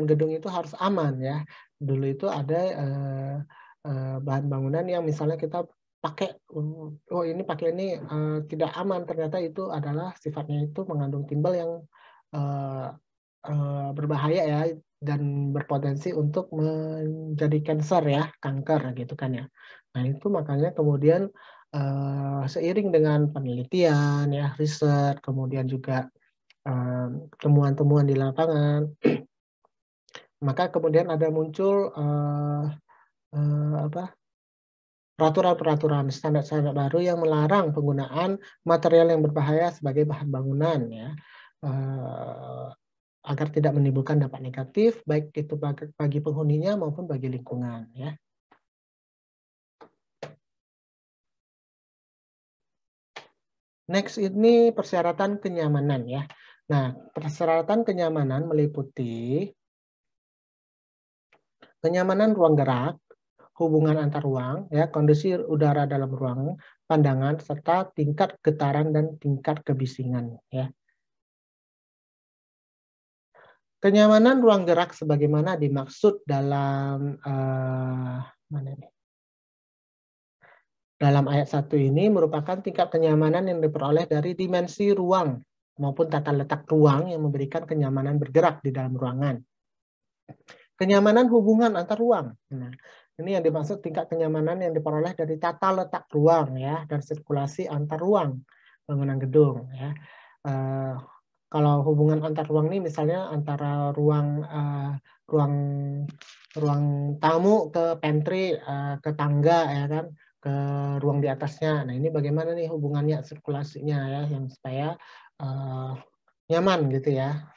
gedung itu harus aman ya. Dulu itu ada bahan bangunan yang misalnya kita pakai, ini tidak aman, ternyata itu adalah sifatnya itu mengandung timbal yang berbahaya ya dan berpotensi untuk menjadi kanker ya, kanker gitu kan ya. Nah, itu makanya kemudian seiring dengan penelitian ya, riset, kemudian juga temuan-temuan di lapangan, maka kemudian ada muncul peraturan-peraturan standar-standar baru yang melarang penggunaan material yang berbahaya sebagai bahan bangunan ya, agar tidak menimbulkan dampak negatif baik itu bagi penghuninya maupun bagi lingkungan ya. Next ini persyaratan kenyamanan ya. Nah, persyaratan kenyamanan meliputi kenyamanan ruang gerak, hubungan antar ruang, ya, kondisi udara dalam ruang, pandangan, serta tingkat getaran dan tingkat kebisingan. Ya. Kenyamanan ruang gerak sebagaimana dimaksud dalam dalam ayat 1 ini merupakan tingkat kenyamanan yang diperoleh dari dimensi ruang maupun tata letak ruang yang memberikan kenyamanan bergerak di dalam ruangan. Kenyamanan hubungan antar ruang. Nah, ini yang dimaksud tingkat kenyamanan yang diperoleh dari tata letak ruang ya dan sirkulasi antar ruang bangunan gedung ya. Kalau hubungan antar ruang ini misalnya antara ruang tamu ke pantry, ke tangga ya kan, ke ruang di atasnya. Nah, ini bagaimana nih hubungannya, sirkulasinya ya, yang supaya nyaman gitu ya.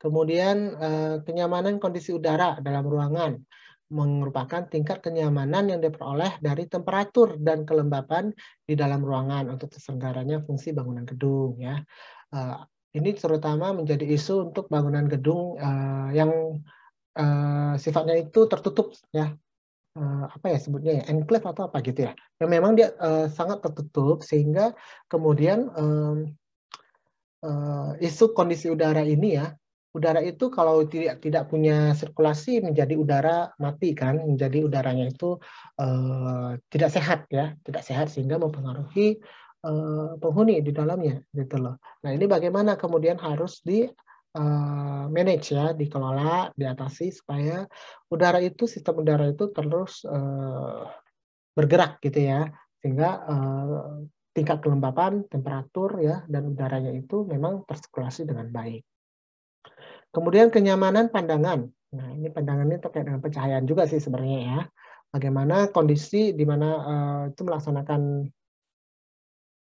Kemudian kenyamanan kondisi udara dalam ruangan merupakan tingkat kenyamanan yang diperoleh dari temperatur dan kelembapan di dalam ruangan untuk terselenggaranya fungsi bangunan gedung ya. Ini terutama menjadi isu untuk bangunan gedung yang sifatnya itu tertutup ya. Apa ya sebutnya ya, enclave atau apa gitu ya. Yang memang dia sangat tertutup sehingga kemudian isu kondisi udara ini ya, udara itu kalau tidak punya sirkulasi menjadi udara mati kan, menjadi udaranya itu tidak sehat ya, tidak sehat sehingga mempengaruhi penghuni di dalamnya gitu loh. Nah, ini bagaimana kemudian harus di manage ya, dikelola, diatasi supaya udara itu, sistem udara itu terus bergerak gitu ya, sehingga tingkat kelembapan, temperatur ya, dan udaranya itu memang tersirkulasi dengan baik. Kemudian kenyamanan pandangan. Nah, ini pandangannya terkait dengan pencahayaan juga sih sebenarnya ya. Bagaimana kondisi di mana itu melaksanakan,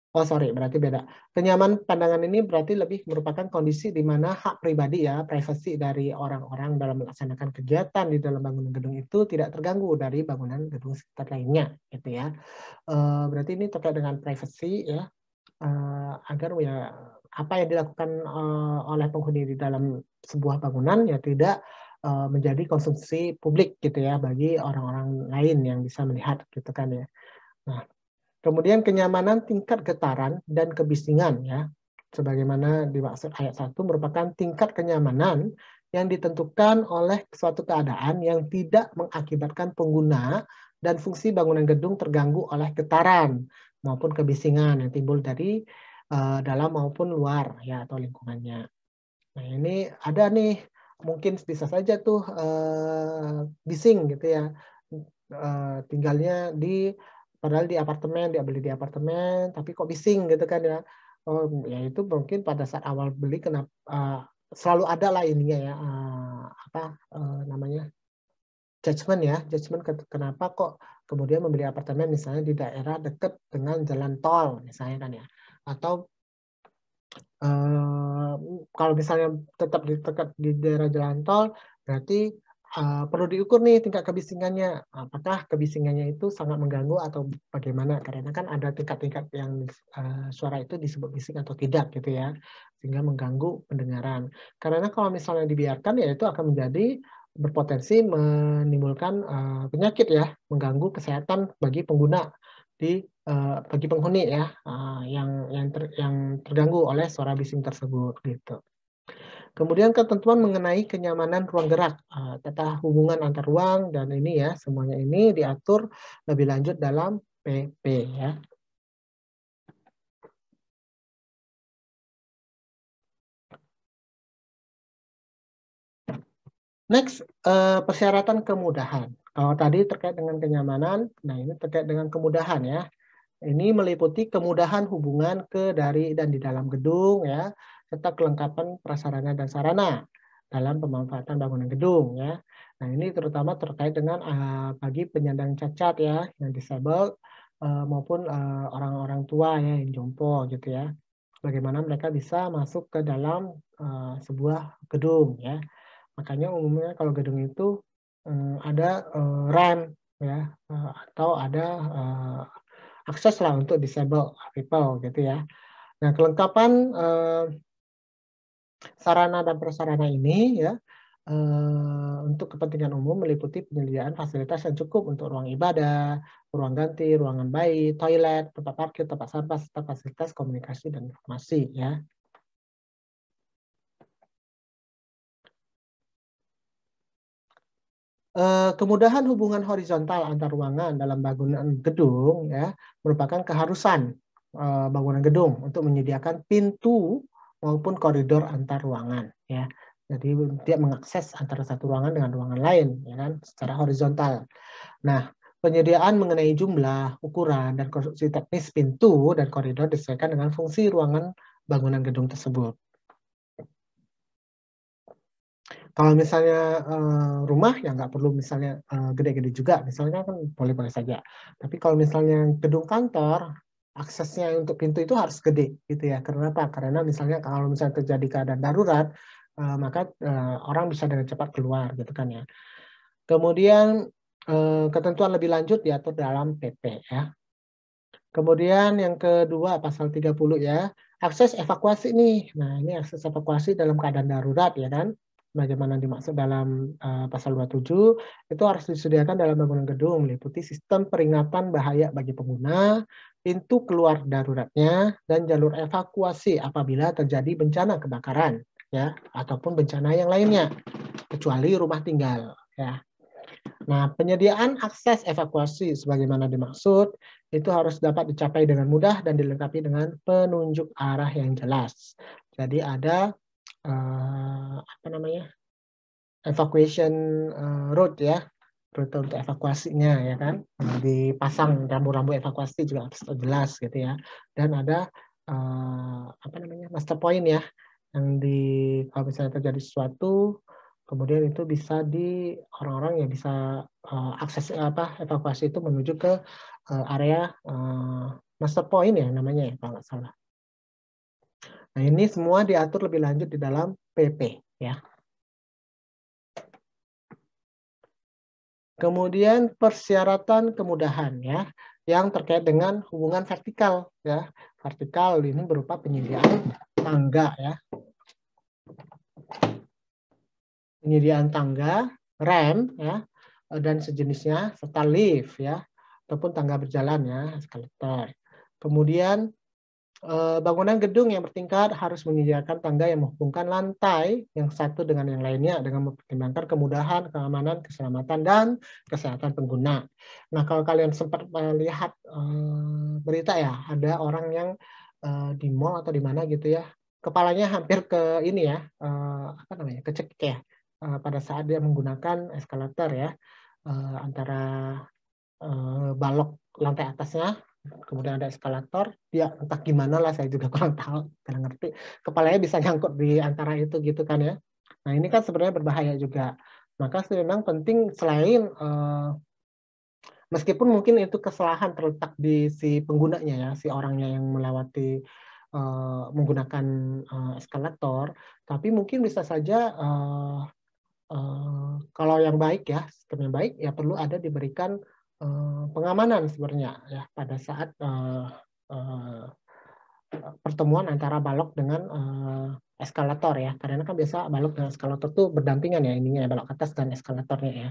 berarti beda. Kenyamanan pandangan ini berarti lebih merupakan kondisi di mana hak pribadi ya, privasi dari orang-orang dalam melaksanakan kegiatan di dalam bangunan gedung itu tidak terganggu dari bangunan gedung sekitar lainnya, gitu ya. Berarti ini terkait dengan privasi ya, agar ya apa yang dilakukan oleh penghuni di dalam sebuah bangunan ya tidak menjadi konsumsi publik gitu ya bagi orang-orang lain yang bisa melihat gitu kan ya. Nah, kemudian kenyamanan tingkat getaran dan kebisingan ya. Sebagaimana dimaksud ayat 1 merupakan tingkat kenyamanan yang ditentukan oleh suatu keadaan yang tidak mengakibatkan pengguna dan fungsi bangunan gedung terganggu oleh getaran maupun kebisingan yang timbul dari dalam maupun luar ya atau lingkungannya. Nah, ini ada nih mungkin bisa saja tuh bising gitu ya. Tinggalnya padahal di apartemen, dia beli di apartemen, tapi kok bising gitu kan ya. Oh, ya itu mungkin pada saat awal beli kenapa selalu ada lah ininya ya, namanya judgement ya, judgement kenapa kok kemudian membeli apartemen misalnya di daerah dekat dengan jalan tol misalnya kan ya, atau kalau misalnya tetap dekat di daerah jalan tol, berarti perlu diukur nih tingkat kebisingannya. Apakah kebisingannya itu sangat mengganggu atau bagaimana? Karena kan ada tingkat-tingkat yang suara itu disebut bising atau tidak gitu ya, sehingga mengganggu pendengaran. Karena kalau misalnya dibiarkan ya itu akan menjadi berpotensi menimbulkan penyakit ya, mengganggu kesehatan bagi pengguna bagi penghuni ya yang terganggu oleh suara bising tersebut gitu. Kemudian ketentuan mengenai kenyamanan ruang gerak, tata hubungan antar ruang dan ini ya semuanya ini diatur lebih lanjut dalam PP ya. Next, persyaratan kemudahan. Kalau tadi terkait dengan kenyamanan, nah ini terkait dengan kemudahan ya. Ini meliputi kemudahan hubungan ke, dari, dan di dalam gedung, ya, serta kelengkapan prasarana dan sarana dalam pemanfaatan bangunan gedung. Ya. Nah, ini terutama terkait dengan bagi penyandang cacat ya, yang disabled, maupun orang-orang tua ya, yang jompo gitu ya. Bagaimana mereka bisa masuk ke dalam sebuah gedung ya. Makanya umumnya kalau gedung itu ada ramp ya, atau ada akses lah untuk disable people gitu ya. Nah, kelengkapan sarana dan prasarana ini ya untuk kepentingan umum meliputi penyediaan fasilitas yang cukup untuk ruang ibadah, ruang ganti, ruangan bayi, toilet, tempat parkir, tempat sampah, serta fasilitas komunikasi dan informasi ya. Kemudahan hubungan horizontal antar ruangan dalam bangunan gedung ya merupakan keharusan bangunan gedung untuk menyediakan pintu maupun koridor antar ruangan ya. Jadi dia mengakses antara satu ruangan dengan ruangan lain ya kan secara horizontal. Nah, penyediaan mengenai jumlah, ukuran dan konstruksi teknis pintu dan koridor disesuaikan dengan fungsi ruangan bangunan gedung tersebut. Kalau misalnya rumah ya nggak perlu misalnya gede-gede juga, misalnya kan boleh-boleh saja. Tapi kalau misalnya gedung kantor, aksesnya untuk pintu itu harus gede gitu ya. Kenapa? Karena misalnya kalau misalnya terjadi keadaan darurat, maka orang bisa dengan cepat keluar gitu kan ya. Kemudian ketentuan lebih lanjut diatur dalam PP ya. Kemudian yang kedua pasal 30 ya, akses evakuasi nih. Nah, ini akses evakuasi dalam keadaan darurat ya kan. Bagaimana dimaksud dalam pasal 27 itu harus disediakan dalam bangunan gedung meliputi sistem peringatan bahaya bagi pengguna, pintu keluar daruratnya dan jalur evakuasi apabila terjadi bencana kebakaran. ya, ataupun bencana yang lainnya, kecuali rumah tinggal, ya. Nah, penyediaan akses evakuasi sebagaimana dimaksud itu harus dapat dicapai dengan mudah dan dilengkapi dengan penunjuk arah yang jelas. Jadi ada apa namanya, evacuation road ya, rute untuk evakuasinya ya kan, dipasang rambu-rambu evakuasi juga harus jelas gitu ya, dan ada apa namanya, master point ya, yang kalau misalnya terjadi sesuatu, kemudian itu bisa orang-orang yang bisa akses evakuasi itu menuju ke area master point ya namanya ya kalau nggak salah. Nah ini semua diatur lebih lanjut di dalam PP ya. Kemudian persyaratan kemudahan ya, yang terkait dengan hubungan vertikal ya. Vertikal ini berupa penyediaan tangga ya. Penyediaan tangga, rem ya, dan sejenisnya, serta lift ya, ataupun tangga berjalan ya, eskalator. Kemudian bangunan gedung yang bertingkat harus menyediakan tangga yang menghubungkan lantai yang satu dengan yang lainnya dengan mempertimbangkan kemudahan, keamanan, keselamatan, dan kesehatan pengguna. Nah, kalau kalian sempat melihat berita ya, ada orang yang di mall atau di mana gitu ya, kepalanya hampir ke ini ya, apa namanya, kecekik ya, pada saat dia menggunakan eskalator ya, antara balok lantai atasnya, kemudian ada eskalator, dia entah gimana lah, saya juga kurang tahu, kurang ngerti, kepalanya bisa nyangkut di antara itu gitu kan ya. Nah ini kan sebenarnya berbahaya juga. Maka memang penting selain meskipun mungkin itu kesalahan terletak di si penggunanya ya, si orangnya yang melewati menggunakan eskalator, tapi mungkin bisa saja kalau yang baik ya, sistem yang baik ya perlu ada diberikan pengamanan sebenarnya ya pada saat pertemuan antara balok dengan eskalator ya, karena kan biasa balok dan eskalator tuh berdampingan ya ininya ya, balok atas dan eskalatornya ya.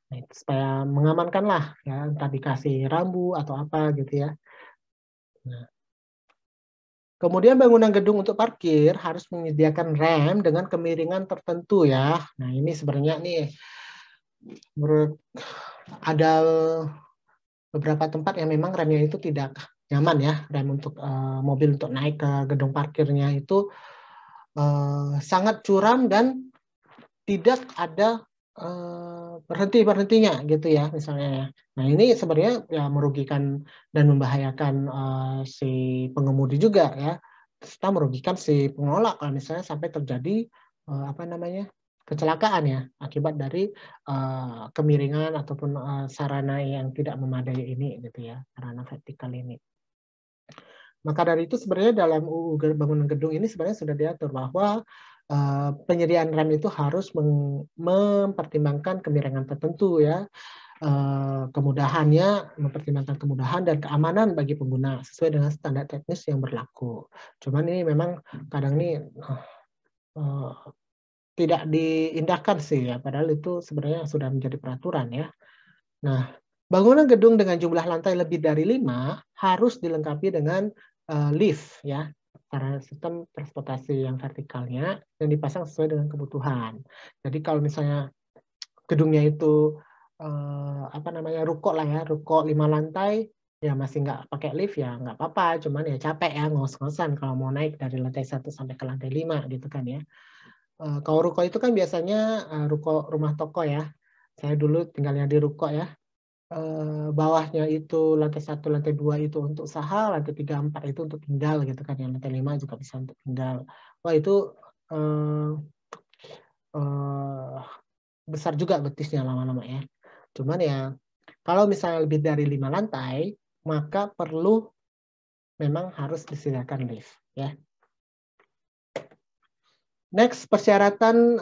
Nah, itu supaya mengamankan lah ya, entah dikasih rambu atau apa gitu ya. Nah, kemudian bangunan gedung untuk parkir harus menyediakan rem dengan kemiringan tertentu ya. Nah ini sebenarnya nih menurut ada beberapa tempat yang memang remnya itu tidak nyaman ya, rem untuk mobil untuk naik ke gedung parkirnya itu sangat curam dan tidak ada berhentinya gitu ya misalnya ya. Nah ini sebenarnya ya merugikan dan membahayakan si pengemudi juga ya, serta merugikan si pengelola kalau misalnya sampai terjadi apa namanya, kecelakaan ya akibat dari kemiringan ataupun sarana yang tidak memadai ini gitu ya, sarana vertikal ini. Maka dari itu sebenarnya dalam UU bangunan gedung ini sebenarnya sudah diatur bahwa penyediaan rem itu harus mempertimbangkan kemiringan tertentu ya, kemudahannya, mempertimbangkan kemudahan dan keamanan bagi pengguna sesuai dengan standar teknis yang berlaku. Cuman ini memang kadang ini tidak diindahkan sih ya, padahal itu sebenarnya sudah menjadi peraturan ya. Nah, bangunan gedung dengan jumlah lantai lebih dari 5 harus dilengkapi dengan lift ya, karena sistem transportasi yang vertikalnya yang dipasang sesuai dengan kebutuhan. Jadi kalau misalnya gedungnya itu apa namanya, ruko lah ya, ruko 5 lantai, ya masih nggak pakai lift ya nggak apa-apa, cuman ya capek ya ngos-ngosan kalau mau naik dari lantai 1 sampai ke lantai 5 gitu kan ya. Kalau ruko itu kan biasanya ruko rumah toko ya. Saya dulu tinggalnya di ruko ya. Bawahnya itu lantai 1, lantai 2 itu untuk usaha, lantai 3, 4 itu untuk tinggal gitu kan. Yang lantai 5 juga bisa untuk tinggal. Wah itu eh, eh, besar juga betisnya lama-lama ya. Cuman ya kalau misalnya lebih dari 5 lantai, maka perlu memang harus disediakan lift ya. Next, persyaratan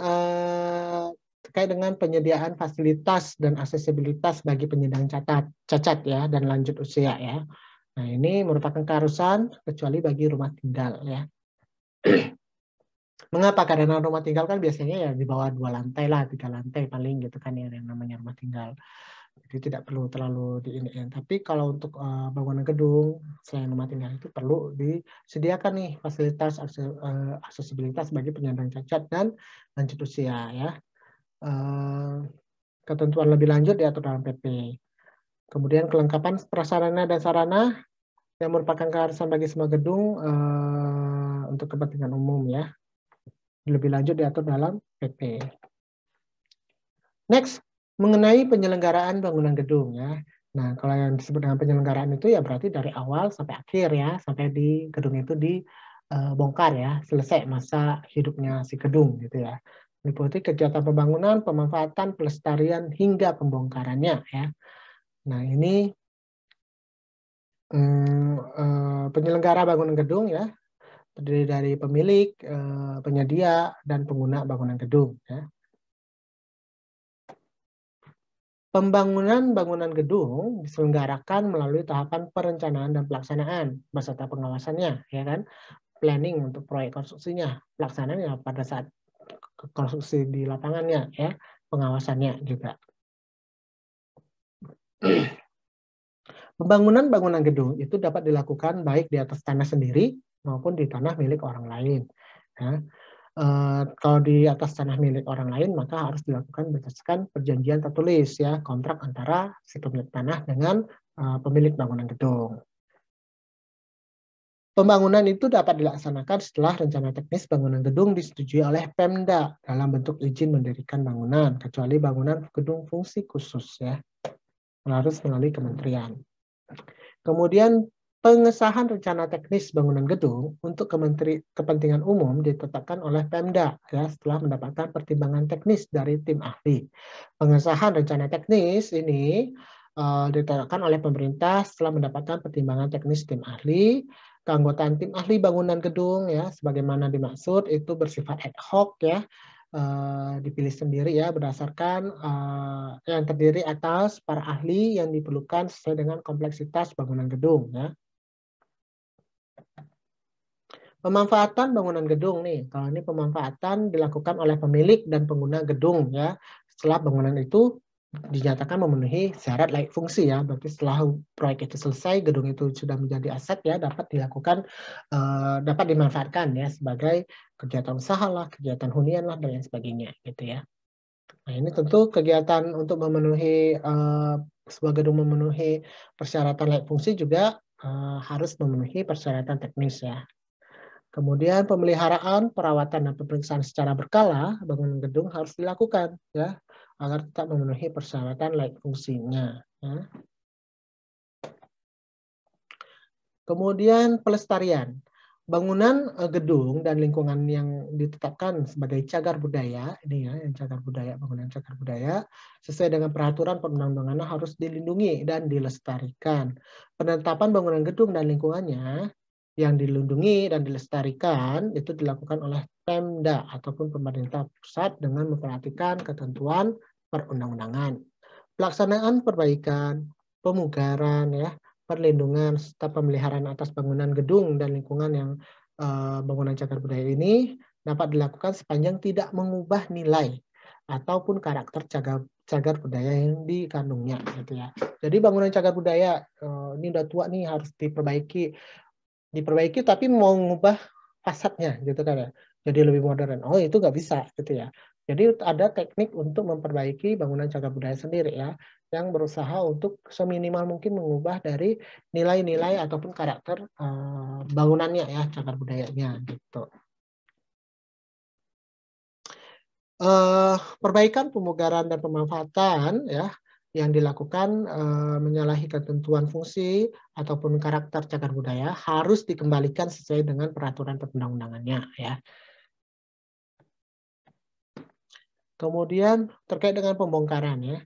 terkait dengan penyediaan fasilitas dan aksesibilitas bagi penyandang cacat ya dan lanjut usia ya. Nah, ini merupakan keharusan kecuali bagi rumah tinggal ya. Mengapa? Karena rumah tinggal kan biasanya ya di bawah 2 lantai lah, 3 lantai paling gitu kan ya yang namanya rumah tinggal. Jadi tidak perlu terlalu diiniin. Tapi kalau untuk bangunan gedung selain rumah tinggal itu perlu disediakan nih fasilitas aksesibilitas bagi penyandang cacat dan lanjut usia ya. Ketentuan lebih lanjut diatur dalam PP. Kemudian kelengkapan prasarana dan sarana yang merupakan keharusan bagi semua gedung untuk kepentingan umum ya. Lebih lanjut diatur dalam PP. Next, mengenai penyelenggaraan bangunan gedung ya. Nah, kalau yang disebut dengan penyelenggaraan itu ya berarti dari awal sampai akhir ya, sampai di gedung itu dibongkar ya, selesai masa hidupnya si gedung gitu ya. Meliputi kegiatan pembangunan, pemanfaatan, pelestarian hingga pembongkarannya ya. Nah, ini penyelenggara bangunan gedung ya, terdiri dari pemilik, penyedia, dan pengguna bangunan gedung ya. Pembangunan bangunan gedung diselenggarakan melalui tahapan perencanaan dan pelaksanaan beserta pengawasannya, ya kan? Planning untuk proyek konstruksinya, pelaksanaan ya pada saat konstruksi di lapangannya, ya, pengawasannya juga. Pembangunan bangunan gedung itu dapat dilakukan baik di atas tanah sendiri maupun di tanah milik orang lain. Ya. Kalau di atas tanah milik orang lain maka harus dilakukan berdasarkan perjanjian tertulis ya, kontrak antara si pemilik tanah dengan pemilik bangunan gedung. Pembangunan itu dapat dilaksanakan setelah rencana teknis bangunan gedung disetujui oleh Pemda dalam bentuk izin mendirikan bangunan, kecuali bangunan gedung fungsi khusus ya, harus melalui kementerian. Kemudian pengesahan rencana teknis bangunan gedung untuk kepentingan umum ditetapkan oleh Pemda ya setelah mendapatkan pertimbangan teknis dari tim ahli. Pengesahan rencana teknis ini ditetapkan oleh pemerintah setelah mendapatkan pertimbangan teknis tim ahli. Keanggotaan tim ahli bangunan gedung ya sebagaimana dimaksud itu bersifat ad hoc ya. Dipilih sendiri ya berdasarkan yang terdiri atas para ahli yang diperlukan sesuai dengan kompleksitas bangunan gedung ya. Pemanfaatan bangunan gedung nih, kalau ini pemanfaatan dilakukan oleh pemilik dan pengguna gedung ya. Setelah bangunan itu dinyatakan memenuhi syarat layak fungsi ya, berarti setelah proyek itu selesai, gedung itu sudah menjadi aset ya, dapat dilakukan, dapat dimanfaatkan ya sebagai kegiatan usaha lah, kegiatan hunian lah dan lain sebagainya gitu ya. Nah ini tentu kegiatan untuk memenuhi sebuah gedung memenuhi persyaratan layak fungsi juga harus memenuhi persyaratan teknis ya. Kemudian pemeliharaan, perawatan dan pemeriksaan secara berkala bangunan gedung harus dilakukan ya agar tetap memenuhi persyaratan layak fungsinya. Ya. Kemudian pelestarian. Bangunan gedung dan lingkungan yang ditetapkan sebagai cagar budaya, ini ya, yang cagar budaya, bangunan cagar budaya, sesuai dengan peraturan perundang-undangan harus dilindungi dan dilestarikan. Penetapan bangunan gedung dan lingkungannya yang dilindungi dan dilestarikan itu dilakukan oleh Pemda ataupun pemerintah pusat dengan memperhatikan ketentuan perundang-undangan. Pelaksanaan perbaikan, pemugaran, ya, perlindungan serta pemeliharaan atas bangunan gedung dan lingkungan yang bangunan cagar budaya ini dapat dilakukan sepanjang tidak mengubah nilai ataupun karakter cagar budaya yang dikandungnya gitu ya. Jadi bangunan cagar budaya ini udah tua nih harus diperbaiki tapi mau mengubah fasadnya gitu kan ya. Jadi lebih modern. Oh, itu nggak bisa gitu ya. Jadi ada teknik untuk memperbaiki bangunan cagar budaya sendiri ya, yang berusaha untuk seminimal mungkin mengubah dari nilai-nilai ataupun karakter bangunannya ya, cagar budayanya gitu. Perbaikan, pemugaran dan pemanfaatan ya yang dilakukan menyalahi ketentuan fungsi ataupun karakter cagar budaya harus dikembalikan sesuai dengan peraturan perundang-undangannya ya. Kemudian terkait dengan pembongkaran ya.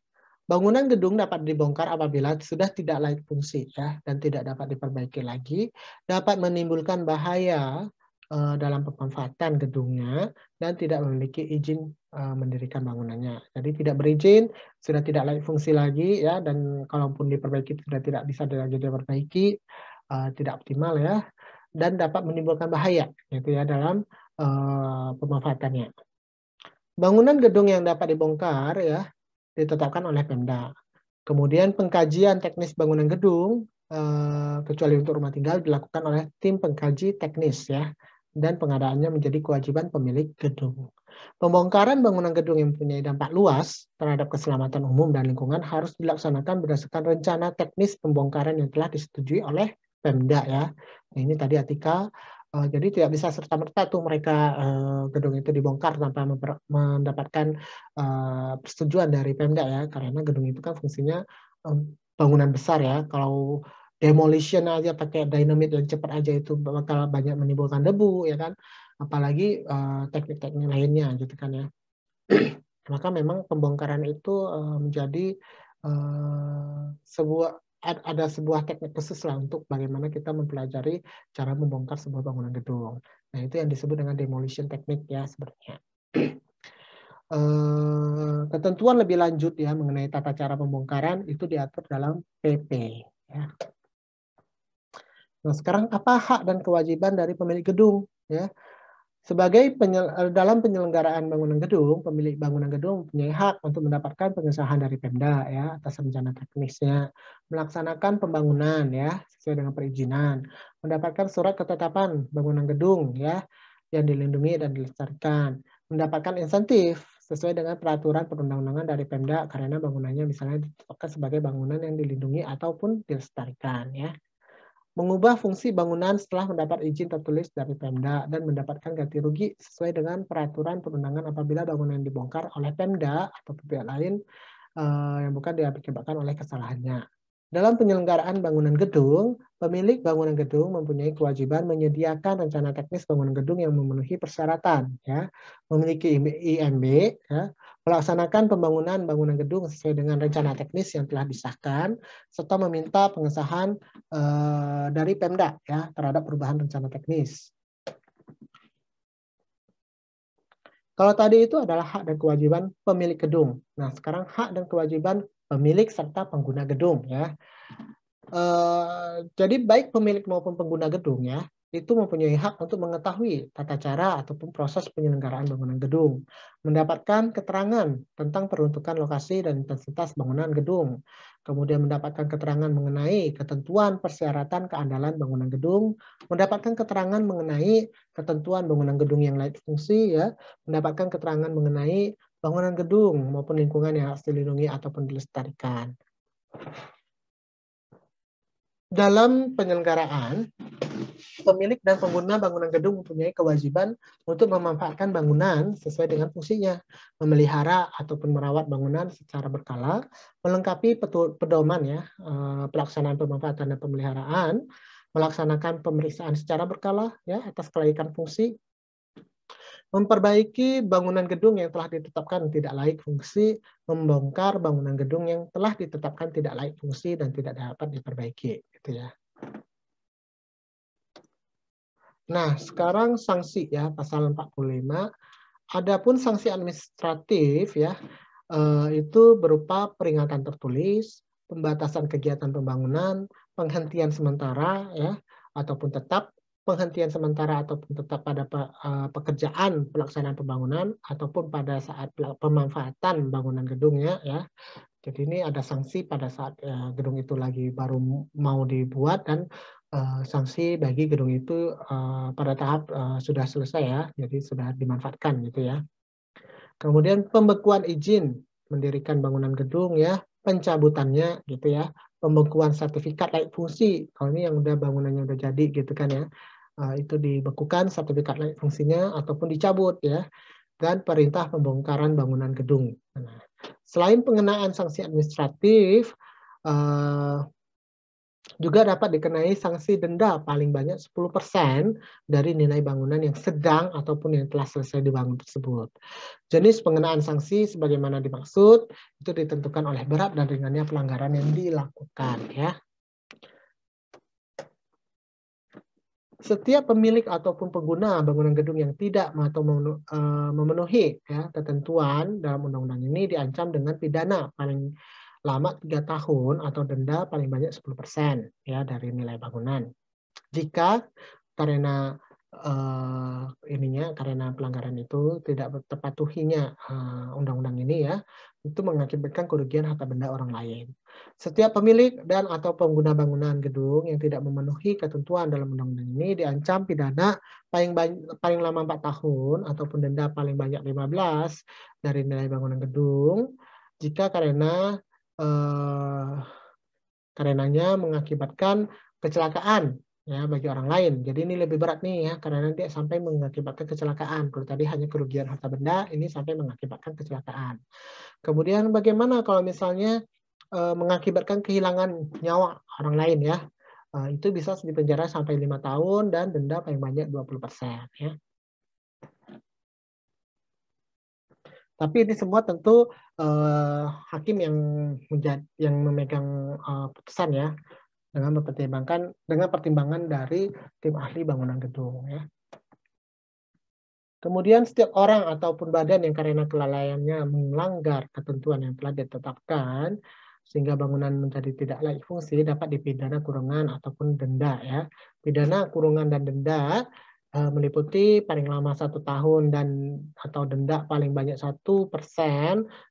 Bangunan gedung dapat dibongkar apabila sudah tidak layak fungsi ya dan tidak dapat diperbaiki lagi, dapat menimbulkan bahaya dalam pemanfaatan gedungnya dan tidak memiliki izin mendirikan bangunannya. Jadi tidak berizin, sudah tidak layak fungsi lagi ya dan kalaupun diperbaiki sudah tidak bisa lagi diperbaiki, tidak optimal ya dan dapat menimbulkan bahaya gitu ya dalam pemanfaatannya. Bangunan gedung yang dapat dibongkar ya ditetapkan oleh Pemda. Kemudian pengkajian teknis bangunan gedung, kecuali untuk rumah tinggal, dilakukan oleh tim pengkaji teknis ya, dan pengadaannya menjadi kewajiban pemilik gedung. Pembongkaran bangunan gedung yang mempunyai dampak luas terhadap keselamatan umum dan lingkungan harus dilaksanakan berdasarkan rencana teknis pembongkaran yang telah disetujui oleh Pemda ya. Nah, ini tadi Atika. Jadi tidak bisa serta-merta tuh mereka gedung itu dibongkar tanpa mendapatkan persetujuan dari Pemda ya, karena gedung itu kan fungsinya bangunan besar ya. Kalau demolition aja pakai dynamit yang cepat aja itu bakal banyak menimbulkan debu ya kan, apalagi teknik-teknik lainnya gitu kan ya. Maka memang pembongkaran itu menjadi ada sebuah teknik khusus lah untuk bagaimana kita mempelajari cara membongkar sebuah bangunan gedung. Nah, itu yang disebut dengan demolition technique ya sebenarnya. Ketentuan lebih lanjut ya mengenai tata cara pembongkaran itu diatur dalam PP. Ya. Nah, sekarang apa hak dan kewajiban dari pemilik gedung? Ya, dalam penyelenggaraan bangunan gedung, pemilik bangunan gedung mempunyai hak untuk mendapatkan pengesahan dari Pemda ya atas rencana teknisnya, melaksanakan pembangunan ya sesuai dengan perizinan, mendapatkan surat ketetapan bangunan gedung ya yang dilindungi dan dilestarikan, mendapatkan insentif sesuai dengan peraturan perundang-undangan dari Pemda karena bangunannya misalnya ditetapkan sebagai bangunan yang dilindungi ataupun dilestarikan ya. Mengubah fungsi bangunan setelah mendapat izin tertulis dari Pemda dan mendapatkan ganti rugi sesuai dengan peraturan perundangan apabila bangunan dibongkar oleh Pemda atau pihak lain yang bukan diakibatkan oleh kesalahannya. Dalam penyelenggaraan bangunan gedung, pemilik bangunan gedung mempunyai kewajiban menyediakan rencana teknis bangunan gedung yang memenuhi persyaratan, ya, memiliki IMB, ya, melaksanakan pembangunan bangunan gedung sesuai dengan rencana teknis yang telah disahkan, serta meminta pengesahan dari Pemda, ya, terhadap perubahan rencana teknis. Kalau tadi itu adalah hak dan kewajiban pemilik gedung. Nah, sekarang hak dan kewajiban pemilik serta pengguna gedung ya. Jadi baik pemilik maupun pengguna gedung ya, itu mempunyai hak untuk mengetahui tata cara ataupun proses penyelenggaraan bangunan gedung, mendapatkan keterangan tentang peruntukan lokasi dan intensitas bangunan gedung, kemudian mendapatkan keterangan mengenai ketentuan persyaratan keandalan bangunan gedung, mendapatkan keterangan mengenai ketentuan bangunan gedung yang layak fungsi ya, mendapatkan keterangan mengenai bangunan gedung maupun lingkungan yang harus dilindungi ataupun dilestarikan. Dalam penyelenggaraan, pemilik dan pengguna bangunan gedung mempunyai kewajiban untuk memanfaatkan bangunan sesuai dengan fungsinya, memelihara ataupun merawat bangunan secara berkala, melengkapi pedoman ya, pelaksanaan pemanfaatan dan pemeliharaan, melaksanakan pemeriksaan secara berkala ya atas kelaikan fungsi, memperbaiki bangunan gedung yang telah ditetapkan tidak layak fungsi, membongkar bangunan gedung yang telah ditetapkan tidak layak fungsi dan tidak dapat diperbaiki, gitu ya. Nah, sekarang sanksi ya, pasal 45. Adapun sanksi administratif ya, itu berupa peringatan tertulis, pembatasan kegiatan pembangunan, penghentian sementara ya, ataupun tetap, penghentian sementara ataupun tetap pada pekerjaan pelaksanaan pembangunan ataupun pada saat pemanfaatan bangunan gedungnya ya. Jadi ini ada sanksi pada saat gedung itu lagi baru mau dibuat dan sanksi bagi gedung itu pada tahap sudah selesai ya, jadi sudah dimanfaatkan gitu ya. Kemudian pembekuan izin mendirikan bangunan gedung ya, pencabutannya gitu ya, pembekuan sertifikat layak fungsi. Kalau ini yang udah bangunannya udah jadi gitu kan ya, itu dibekukan sertifikat layak fungsinya ataupun dicabut ya, dan perintah pembongkaran bangunan gedung. Nah, selain pengenaan sanksi administratif, juga dapat dikenai sanksi denda paling banyak 10% dari nilai bangunan yang sedang ataupun yang telah selesai dibangun tersebut. Jenis pengenaan sanksi sebagaimana dimaksud itu ditentukan oleh berat dan ringannya pelanggaran yang dilakukan ya. Setiap pemilik ataupun pengguna bangunan gedung yang tidak atau memenuhi ya, ketentuan dalam undang-undang ini diancam dengan pidana paling lama 3 tahun atau denda paling banyak 10% ya dari nilai bangunan. Jika karena karena pelanggaran itu tidak terpatuhinya undang-undang ini ya, itu mengakibatkan kerugian harta benda orang lain. Setiap pemilik dan atau pengguna bangunan gedung yang tidak memenuhi ketentuan dalam undang-undang ini diancam pidana paling lama 4 tahun ataupun denda paling banyak 15 dari nilai bangunan gedung jika karenanya mengakibatkan kecelakaan ya bagi orang lain. Jadi ini lebih berat nih ya karena nanti sampai mengakibatkan kecelakaan. Kalau tadi hanya kerugian harta benda, ini sampai mengakibatkan kecelakaan. Kemudian bagaimana kalau misalnya mengakibatkan kehilangan nyawa orang lain ya? Itu bisa dipenjara sampai 5 tahun dan denda paling banyak 20% ya. Tapi ini semua tentu hakim yang memegang putusan ya dengan pertimbangan dari tim ahli bangunan gedung ya. Kemudian setiap orang ataupun badan yang karena kelalaiannya melanggar ketentuan yang telah ditetapkan sehingga bangunan menjadi tidak layak fungsi dapat dipidana kurungan ataupun denda ya. Pidana kurungan dan denda meliputi paling lama 1 tahun atau denda paling banyak 1%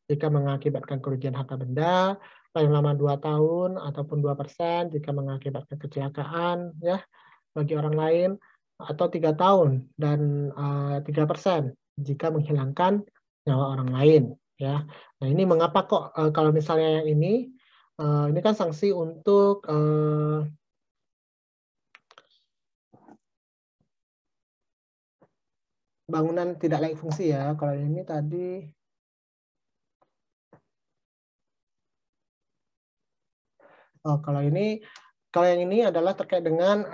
jika mengakibatkan kerugian harta benda, paling lama 2 tahun ataupun 2% jika mengakibatkan kecelakaan ya bagi orang lain, atau 3 tahun dan 3% jika menghilangkan nyawa orang lain ya. Nah ini mengapa kok kalau misalnya yang ini kan sanksi untuk bangunan tidak layak fungsi ya. Kalau ini tadi kalau yang ini adalah terkait dengan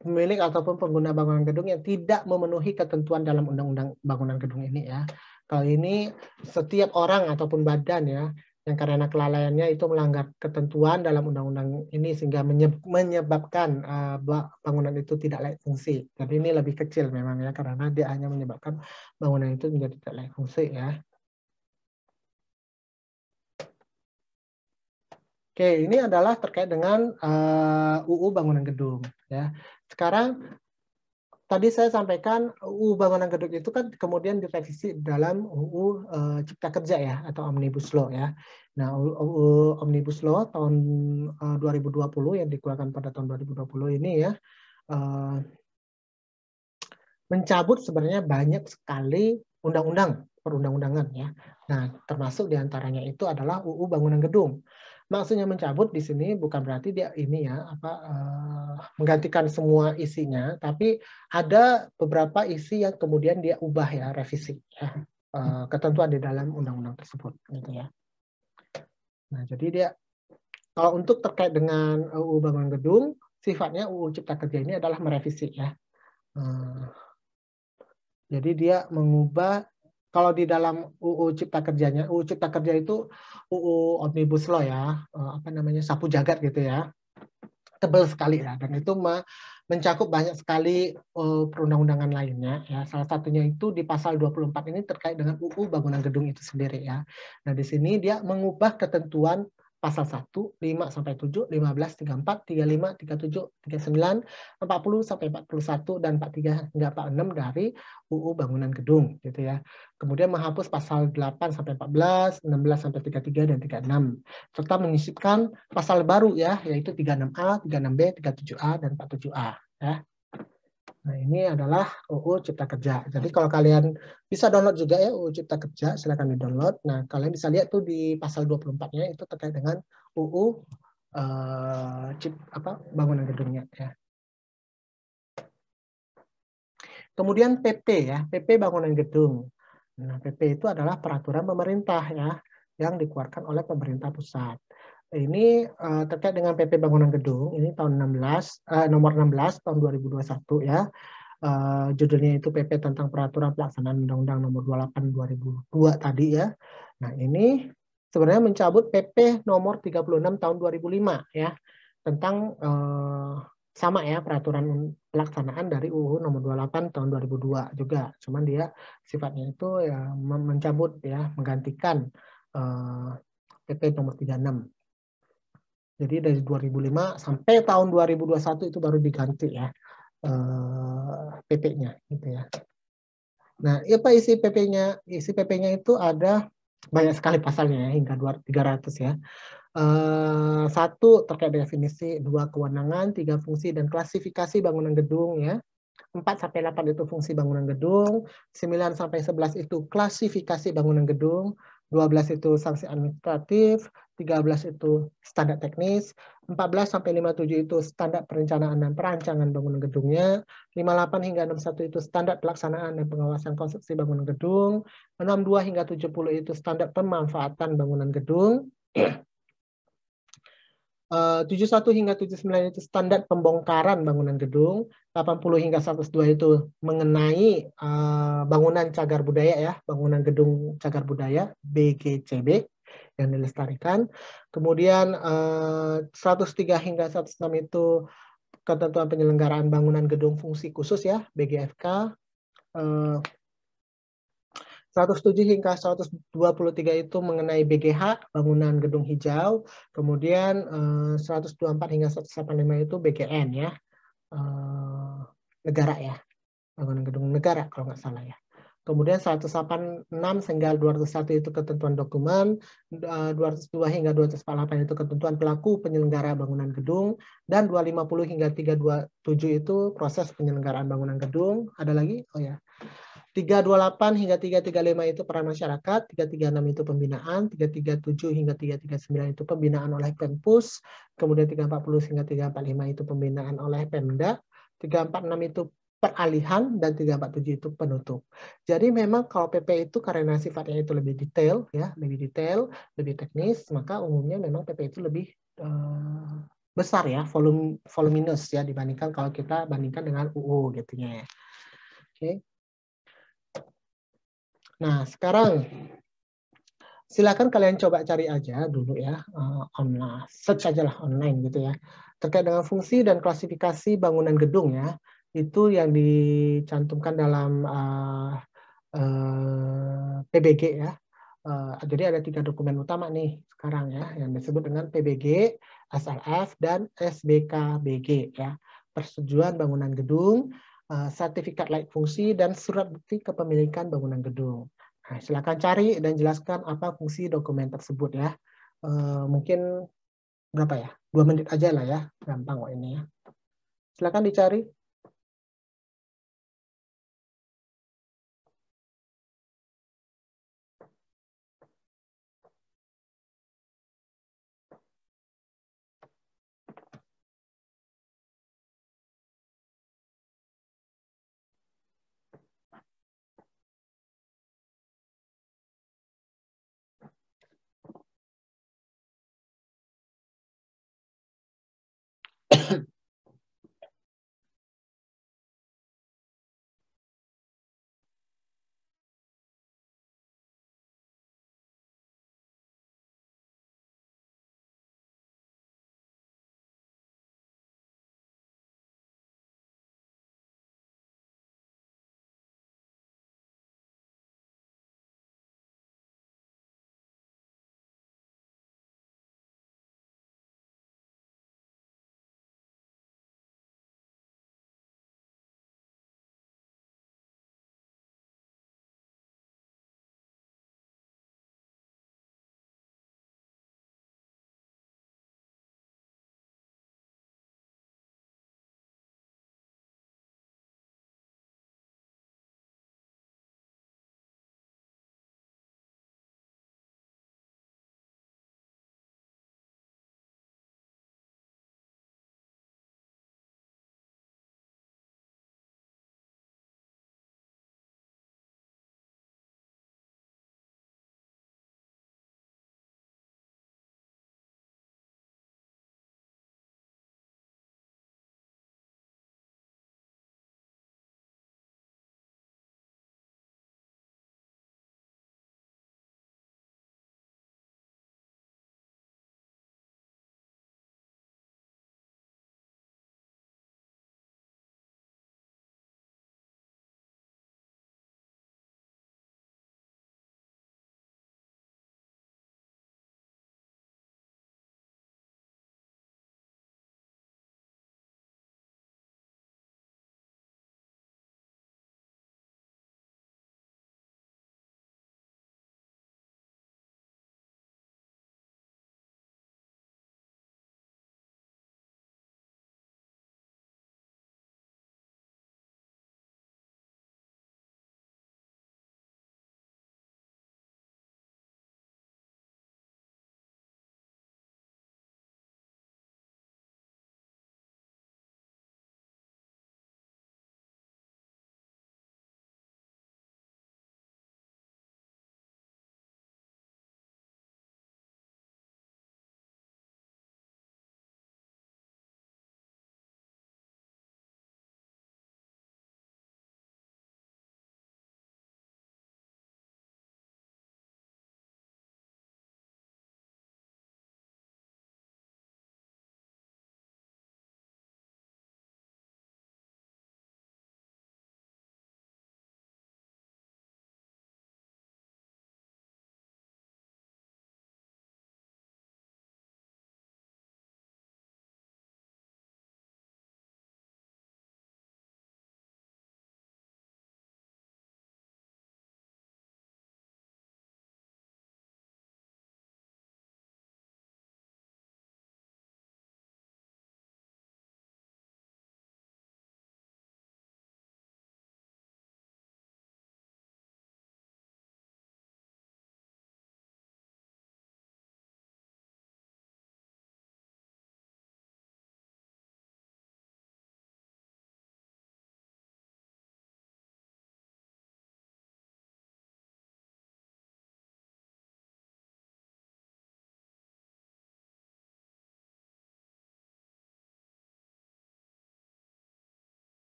pemilik ataupun pengguna bangunan gedung yang tidak memenuhi ketentuan dalam undang-undang bangunan gedung ini ya. Kalau ini setiap orang ataupun badan ya yang karena kelalaiannya itu melanggar ketentuan dalam undang-undang ini sehingga menyebabkan bangunan itu tidak layak fungsi. Jadi ini lebih kecil memang ya karena dia hanya menyebabkan bangunan itu menjadi tidak layak fungsi ya. Oke, ini adalah terkait dengan UU bangunan gedung ya. Sekarang tadi saya sampaikan UU bangunan gedung itu kan kemudian direvisi dalam UU Cipta Kerja ya atau Omnibus Law ya. Nah, UU Omnibus Law tahun 2020 yang dikeluarkan pada tahun 2020 ini ya mencabut sebenarnya banyak sekali undang-undang perundang-undangan ya. Nah, termasuk diantaranya itu adalah UU bangunan gedung. Maksudnya mencabut di sini bukan berarti dia ini ya menggantikan semua isinya, tapi ada beberapa isi yang kemudian dia ubah ya, revisi ya, ketentuan di dalam undang-undang tersebut gitu ya. Nah, jadi dia kalau untuk terkait dengan UU bangunan gedung, sifatnya UU Cipta Kerja ini adalah merevisi ya. Jadi dia mengubah kalau di dalam UU Cipta Kerjanya, UU Cipta Kerja itu UU Omnibus Law ya, sapu jagat gitu ya, tebal sekali ya, dan itu mencakup banyak sekali perundang-undangan lainnya ya. Salah satunya itu di pasal 24 ini terkait dengan UU bangunan gedung itu sendiri ya. Nah di sini dia mengubah ketentuan pasal 1, 5 sampai 7, 15, 34, 35, 37, 39, 40 sampai 41 dan 43 hingga 46 dari UU bangunan gedung gitu ya. Kemudian menghapus pasal 8 sampai 14, 16 sampai 33 dan 36 serta menyisipkan pasal baru ya yaitu 36A, 36B, 37A dan 47A ya. Nah, ini adalah UU Cipta Kerja. Jadi kalau kalian bisa download juga ya UU Cipta Kerja, silakan di-download. Nah, kalian bisa lihat tuh di pasal 24-nya itu terkait dengan UU bangunan gedungnya ya. Kemudian PP ya, PP bangunan gedung. Nah, PP itu adalah peraturan pemerintah ya yang dikeluarkan oleh pemerintah pusat. Ini terkait dengan PP bangunan gedung, ini tahun nomor 16 tahun 2021 ya. Judulnya itu PP tentang peraturan pelaksanaan Undang-Undang nomor 28 2002 tadi ya. Nah, ini sebenarnya mencabut PP nomor 36 tahun 2005 ya tentang sama ya peraturan pelaksanaan dari UU nomor 28 tahun 2002 juga. Cuman dia sifatnya itu ya mencabut ya, menggantikan PP nomor 36. Jadi dari 2005 sampai tahun 2021 itu baru diganti ya PP-nya gitu ya. Nah, apa isi PP-nya? Isi PP-nya itu ada banyak sekali pasalnya ya, hingga 300 ya. Satu terkait definisi, dua kewenangan, tiga fungsi dan klasifikasi bangunan gedung ya. 4 sampai 8 itu fungsi bangunan gedung, 9 sampai 11 itu klasifikasi bangunan gedung, 12 itu sanksi administratif, 13 itu standar teknis, 14 sampai 57 itu standar perencanaan dan perancangan bangunan gedungnya, 58 hingga 61 itu standar pelaksanaan dan pengawasan konstruksi bangunan gedung, 62 hingga 70 itu standar pemanfaatan bangunan gedung, 71 hingga 79 itu standar pembongkaran bangunan gedung, 80 hingga 102 itu mengenai bangunan cagar budaya ya, bangunan gedung cagar budaya BGCB yang dilestarikan. Kemudian 103 hingga 106 itu ketentuan penyelenggaraan bangunan gedung fungsi khusus ya, BGFK. 107 hingga 123 itu mengenai BGH, bangunan gedung hijau. Kemudian 124 hingga 185 itu BGN ya, negara ya, bangunan gedung negara kalau nggak salah ya. Kemudian 186 hingga 201 itu ketentuan dokumen, 202 hingga 248 itu ketentuan pelaku penyelenggara bangunan gedung, dan 250 hingga 327 itu proses penyelenggaraan bangunan gedung. Ada lagi? Oh ya. 328 hingga 335 itu peran masyarakat, 336 itu pembinaan, 337 hingga 339 itu pembinaan oleh Pempus, kemudian 340 hingga 345 itu pembinaan oleh Pemda, 346 itu peralihan, dan 347 itu penutup. Jadi memang kalau PP itu karena sifatnya itu lebih detail, ya, lebih teknis, maka umumnya memang PP itu lebih besar ya, voluminous ya dibandingkan kalau kita bandingkan dengan UU gitu ya. Oke. Nah, sekarang silakan kalian coba cari aja dulu ya, online, search aja lah online gitu ya. Terkait dengan fungsi dan klasifikasi bangunan gedung ya, itu yang dicantumkan dalam PBG ya. Jadi ada 3 dokumen utama nih sekarang ya, yang disebut dengan PBG, SLF, dan SBKBG ya. Persetujuan bangunan gedung, sertifikat layak fungsi, dan surat bukti kepemilikan bangunan gedung. Nah, silakan cari dan jelaskan apa fungsi dokumen tersebut ya. Mungkin berapa ya? 2 menit aja lah ya, gampang kok ini ya. Silakan dicari.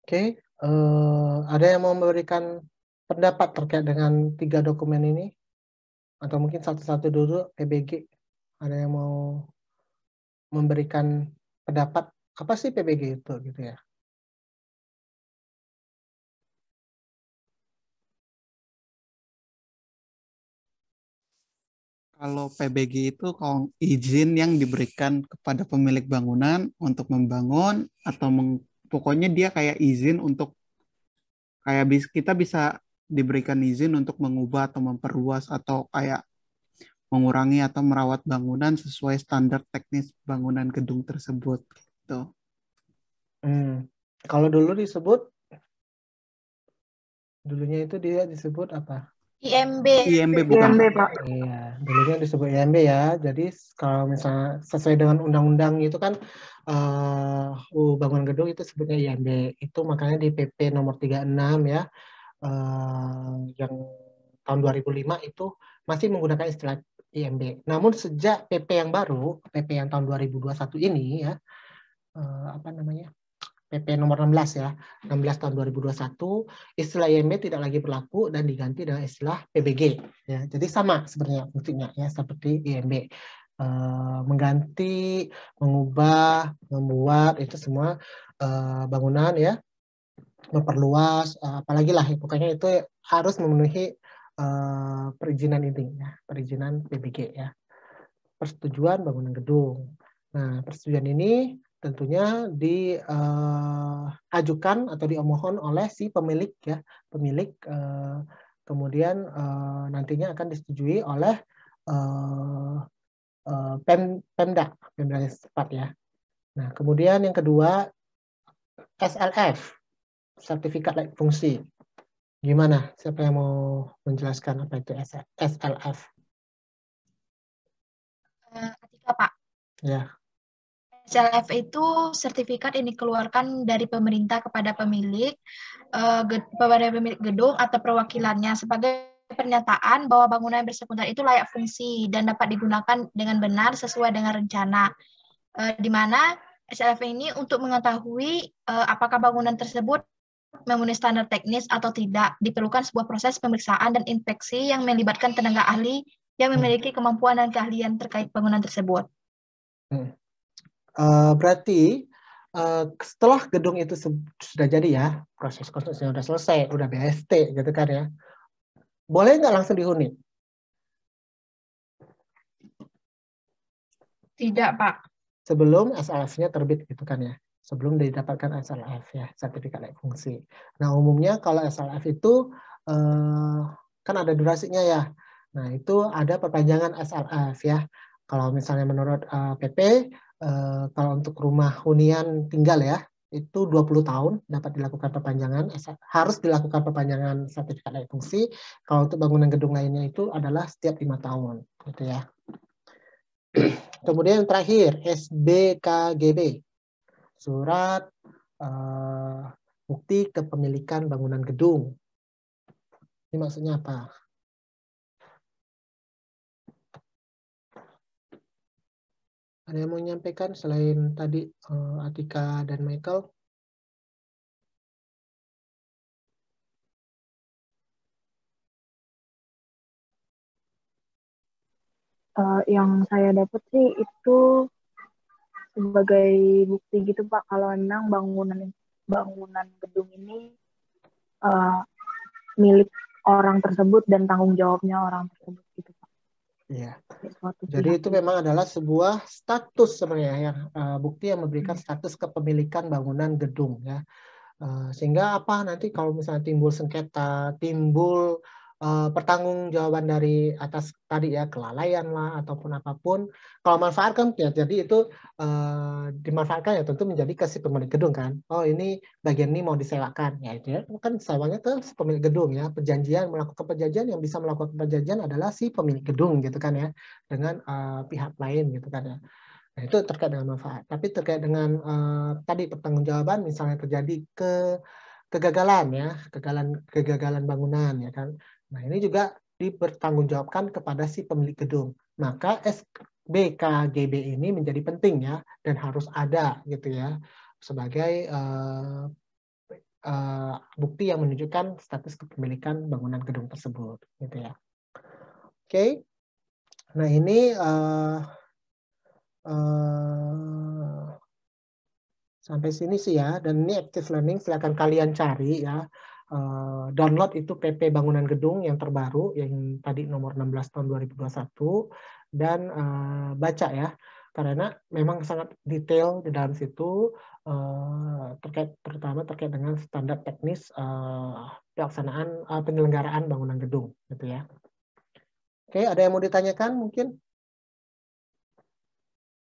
Oke, ada yang mau memberikan pendapat terkait dengan 3 dokumen ini? Atau mungkin satu-satu dulu, PBG. Ada yang mau memberikan pendapat, apa sih PBG itu gitu ya? Kalau PBG itu kalau izin yang diberikan kepada pemilik bangunan untuk membangun atau pokoknya dia kayak izin untuk kayak kita bisa diberikan izin untuk mengubah atau memperluas atau kayak mengurangi atau merawat bangunan sesuai standar teknis bangunan gedung tersebut gitu. Kalau dulu disebut, dulunya itu dia disebut apa? IMB. IMB bukan? IMB, Pak. Iya, dulunya disebut IMB ya. Jadi kalau misalnya sesuai dengan undang-undang itu kan bangunan gedung itu sebutnya IMB. Itu makanya di PP nomor 36 ya, yang tahun 2005 itu masih menggunakan istilah IMB. Namun sejak PP yang baru, PP yang tahun 2021 ini ya, apa namanya? PP nomor 16 ya, 16 tahun 2021, istilah IMB tidak lagi berlaku dan diganti dengan istilah PBG. Ya, jadi sama sebenarnya fungsinya ya seperti IMB. Mengganti, mengubah, membuat itu semua bangunan ya, memperluas, apalagi lah, pokoknya itu harus memenuhi perizinan ini ya, perizinan PBG ya, persetujuan bangunan gedung. Nah, persetujuan ini tentunya diajukan atau dimohon oleh si pemilik ya, pemilik, kemudian nantinya akan disetujui oleh Pemda yang setempat ya. Nah, kemudian yang kedua SLF, sertifikat layak fungsi. Gimana? Siapa yang mau menjelaskan apa itu SLF? Atika, Pak. Ya. SLF itu sertifikat yang dikeluarkan dari pemerintah kepada pemilik gedung atau perwakilannya sebagai pernyataan bahwa bangunan yang bersangkutan itu layak fungsi dan dapat digunakan dengan benar sesuai dengan rencana. Di mana SLF ini untuk mengetahui apakah bangunan tersebut memenuhi standar teknis atau tidak, diperlukan sebuah proses pemeriksaan dan inspeksi yang melibatkan tenaga ahli yang memiliki kemampuan dan keahlian terkait bangunan tersebut. Berarti setelah gedung itu sudah jadi ya, proses konstruksinya sudah selesai, udah BST gitu kan ya, boleh nggak langsung dihuni? Tidak, Pak. Sebelum SLF-nya terbit gitu kan ya, sebelum didapatkan SLF ya, sertifikat layak fungsi. Nah, umumnya kalau SLF itu kan ada durasinya ya. Nah, itu ada perpanjangan SLF ya. Kalau misalnya menurut PP, kalau untuk rumah hunian tinggal ya, itu 20 tahun dapat dilakukan perpanjangan, harus dilakukan perpanjangan sertifikat layak fungsi. Kalau untuk bangunan gedung lainnya itu adalah setiap 5 tahun, gitu ya. Kemudian yang terakhir, SBKGB, surat bukti kepemilikan bangunan gedung. Ini maksudnya apa? Ada yang mau menyampaikan selain tadi Atika dan Michael? Yang saya dapat sih itu sebagai bukti gitu Pak, kalau memang bangunan gedung ini milik orang tersebut dan tanggung jawabnya orang tersebut gitu Pak. Iya. Jadi itu memang adalah sebuah status sebenarnya yang bukti yang memberikan status kepemilikan bangunan gedung ya. Sehingga apa nanti kalau misalnya timbul sengketa, timbul pertanggungjawaban dari atas tadi ya, kelalaian lah ataupun apapun, kalau manfaat kan ya jadi itu dimanfaatkan ya tentu menjadi ke si pemilik gedung kan. Oh ini bagian ini mau disewakan ya, itu ya kan sewanya ke si pemilik gedung ya. Melakukan perjanjian yang bisa melakukan perjanjian adalah si pemilik gedung gitu kan ya, dengan pihak lain gitu kan ya. Nah, itu terkait dengan manfaat. Tapi terkait dengan tadi pertanggungjawaban misalnya terjadi kegagalan ya, kegagalan bangunan ya kan. Nah, ini juga dipertanggungjawabkan kepada si pemilik gedung. Maka SBKGB ini menjadi penting ya dan harus ada gitu ya sebagai bukti yang menunjukkan status kepemilikan bangunan gedung tersebut, gitu ya. Oke. Nah, ini sampai sini sih ya, dan ini active learning, silakan kalian cari ya. Download itu PP Bangunan Gedung yang terbaru, yang tadi nomor 16 tahun 2021, dan baca ya, karena memang sangat detail di dalam situ, terutama terkait dengan standar teknis pelaksanaan penyelenggaraan bangunan gedung, gitu ya. Oke, ada yang mau ditanyakan mungkin?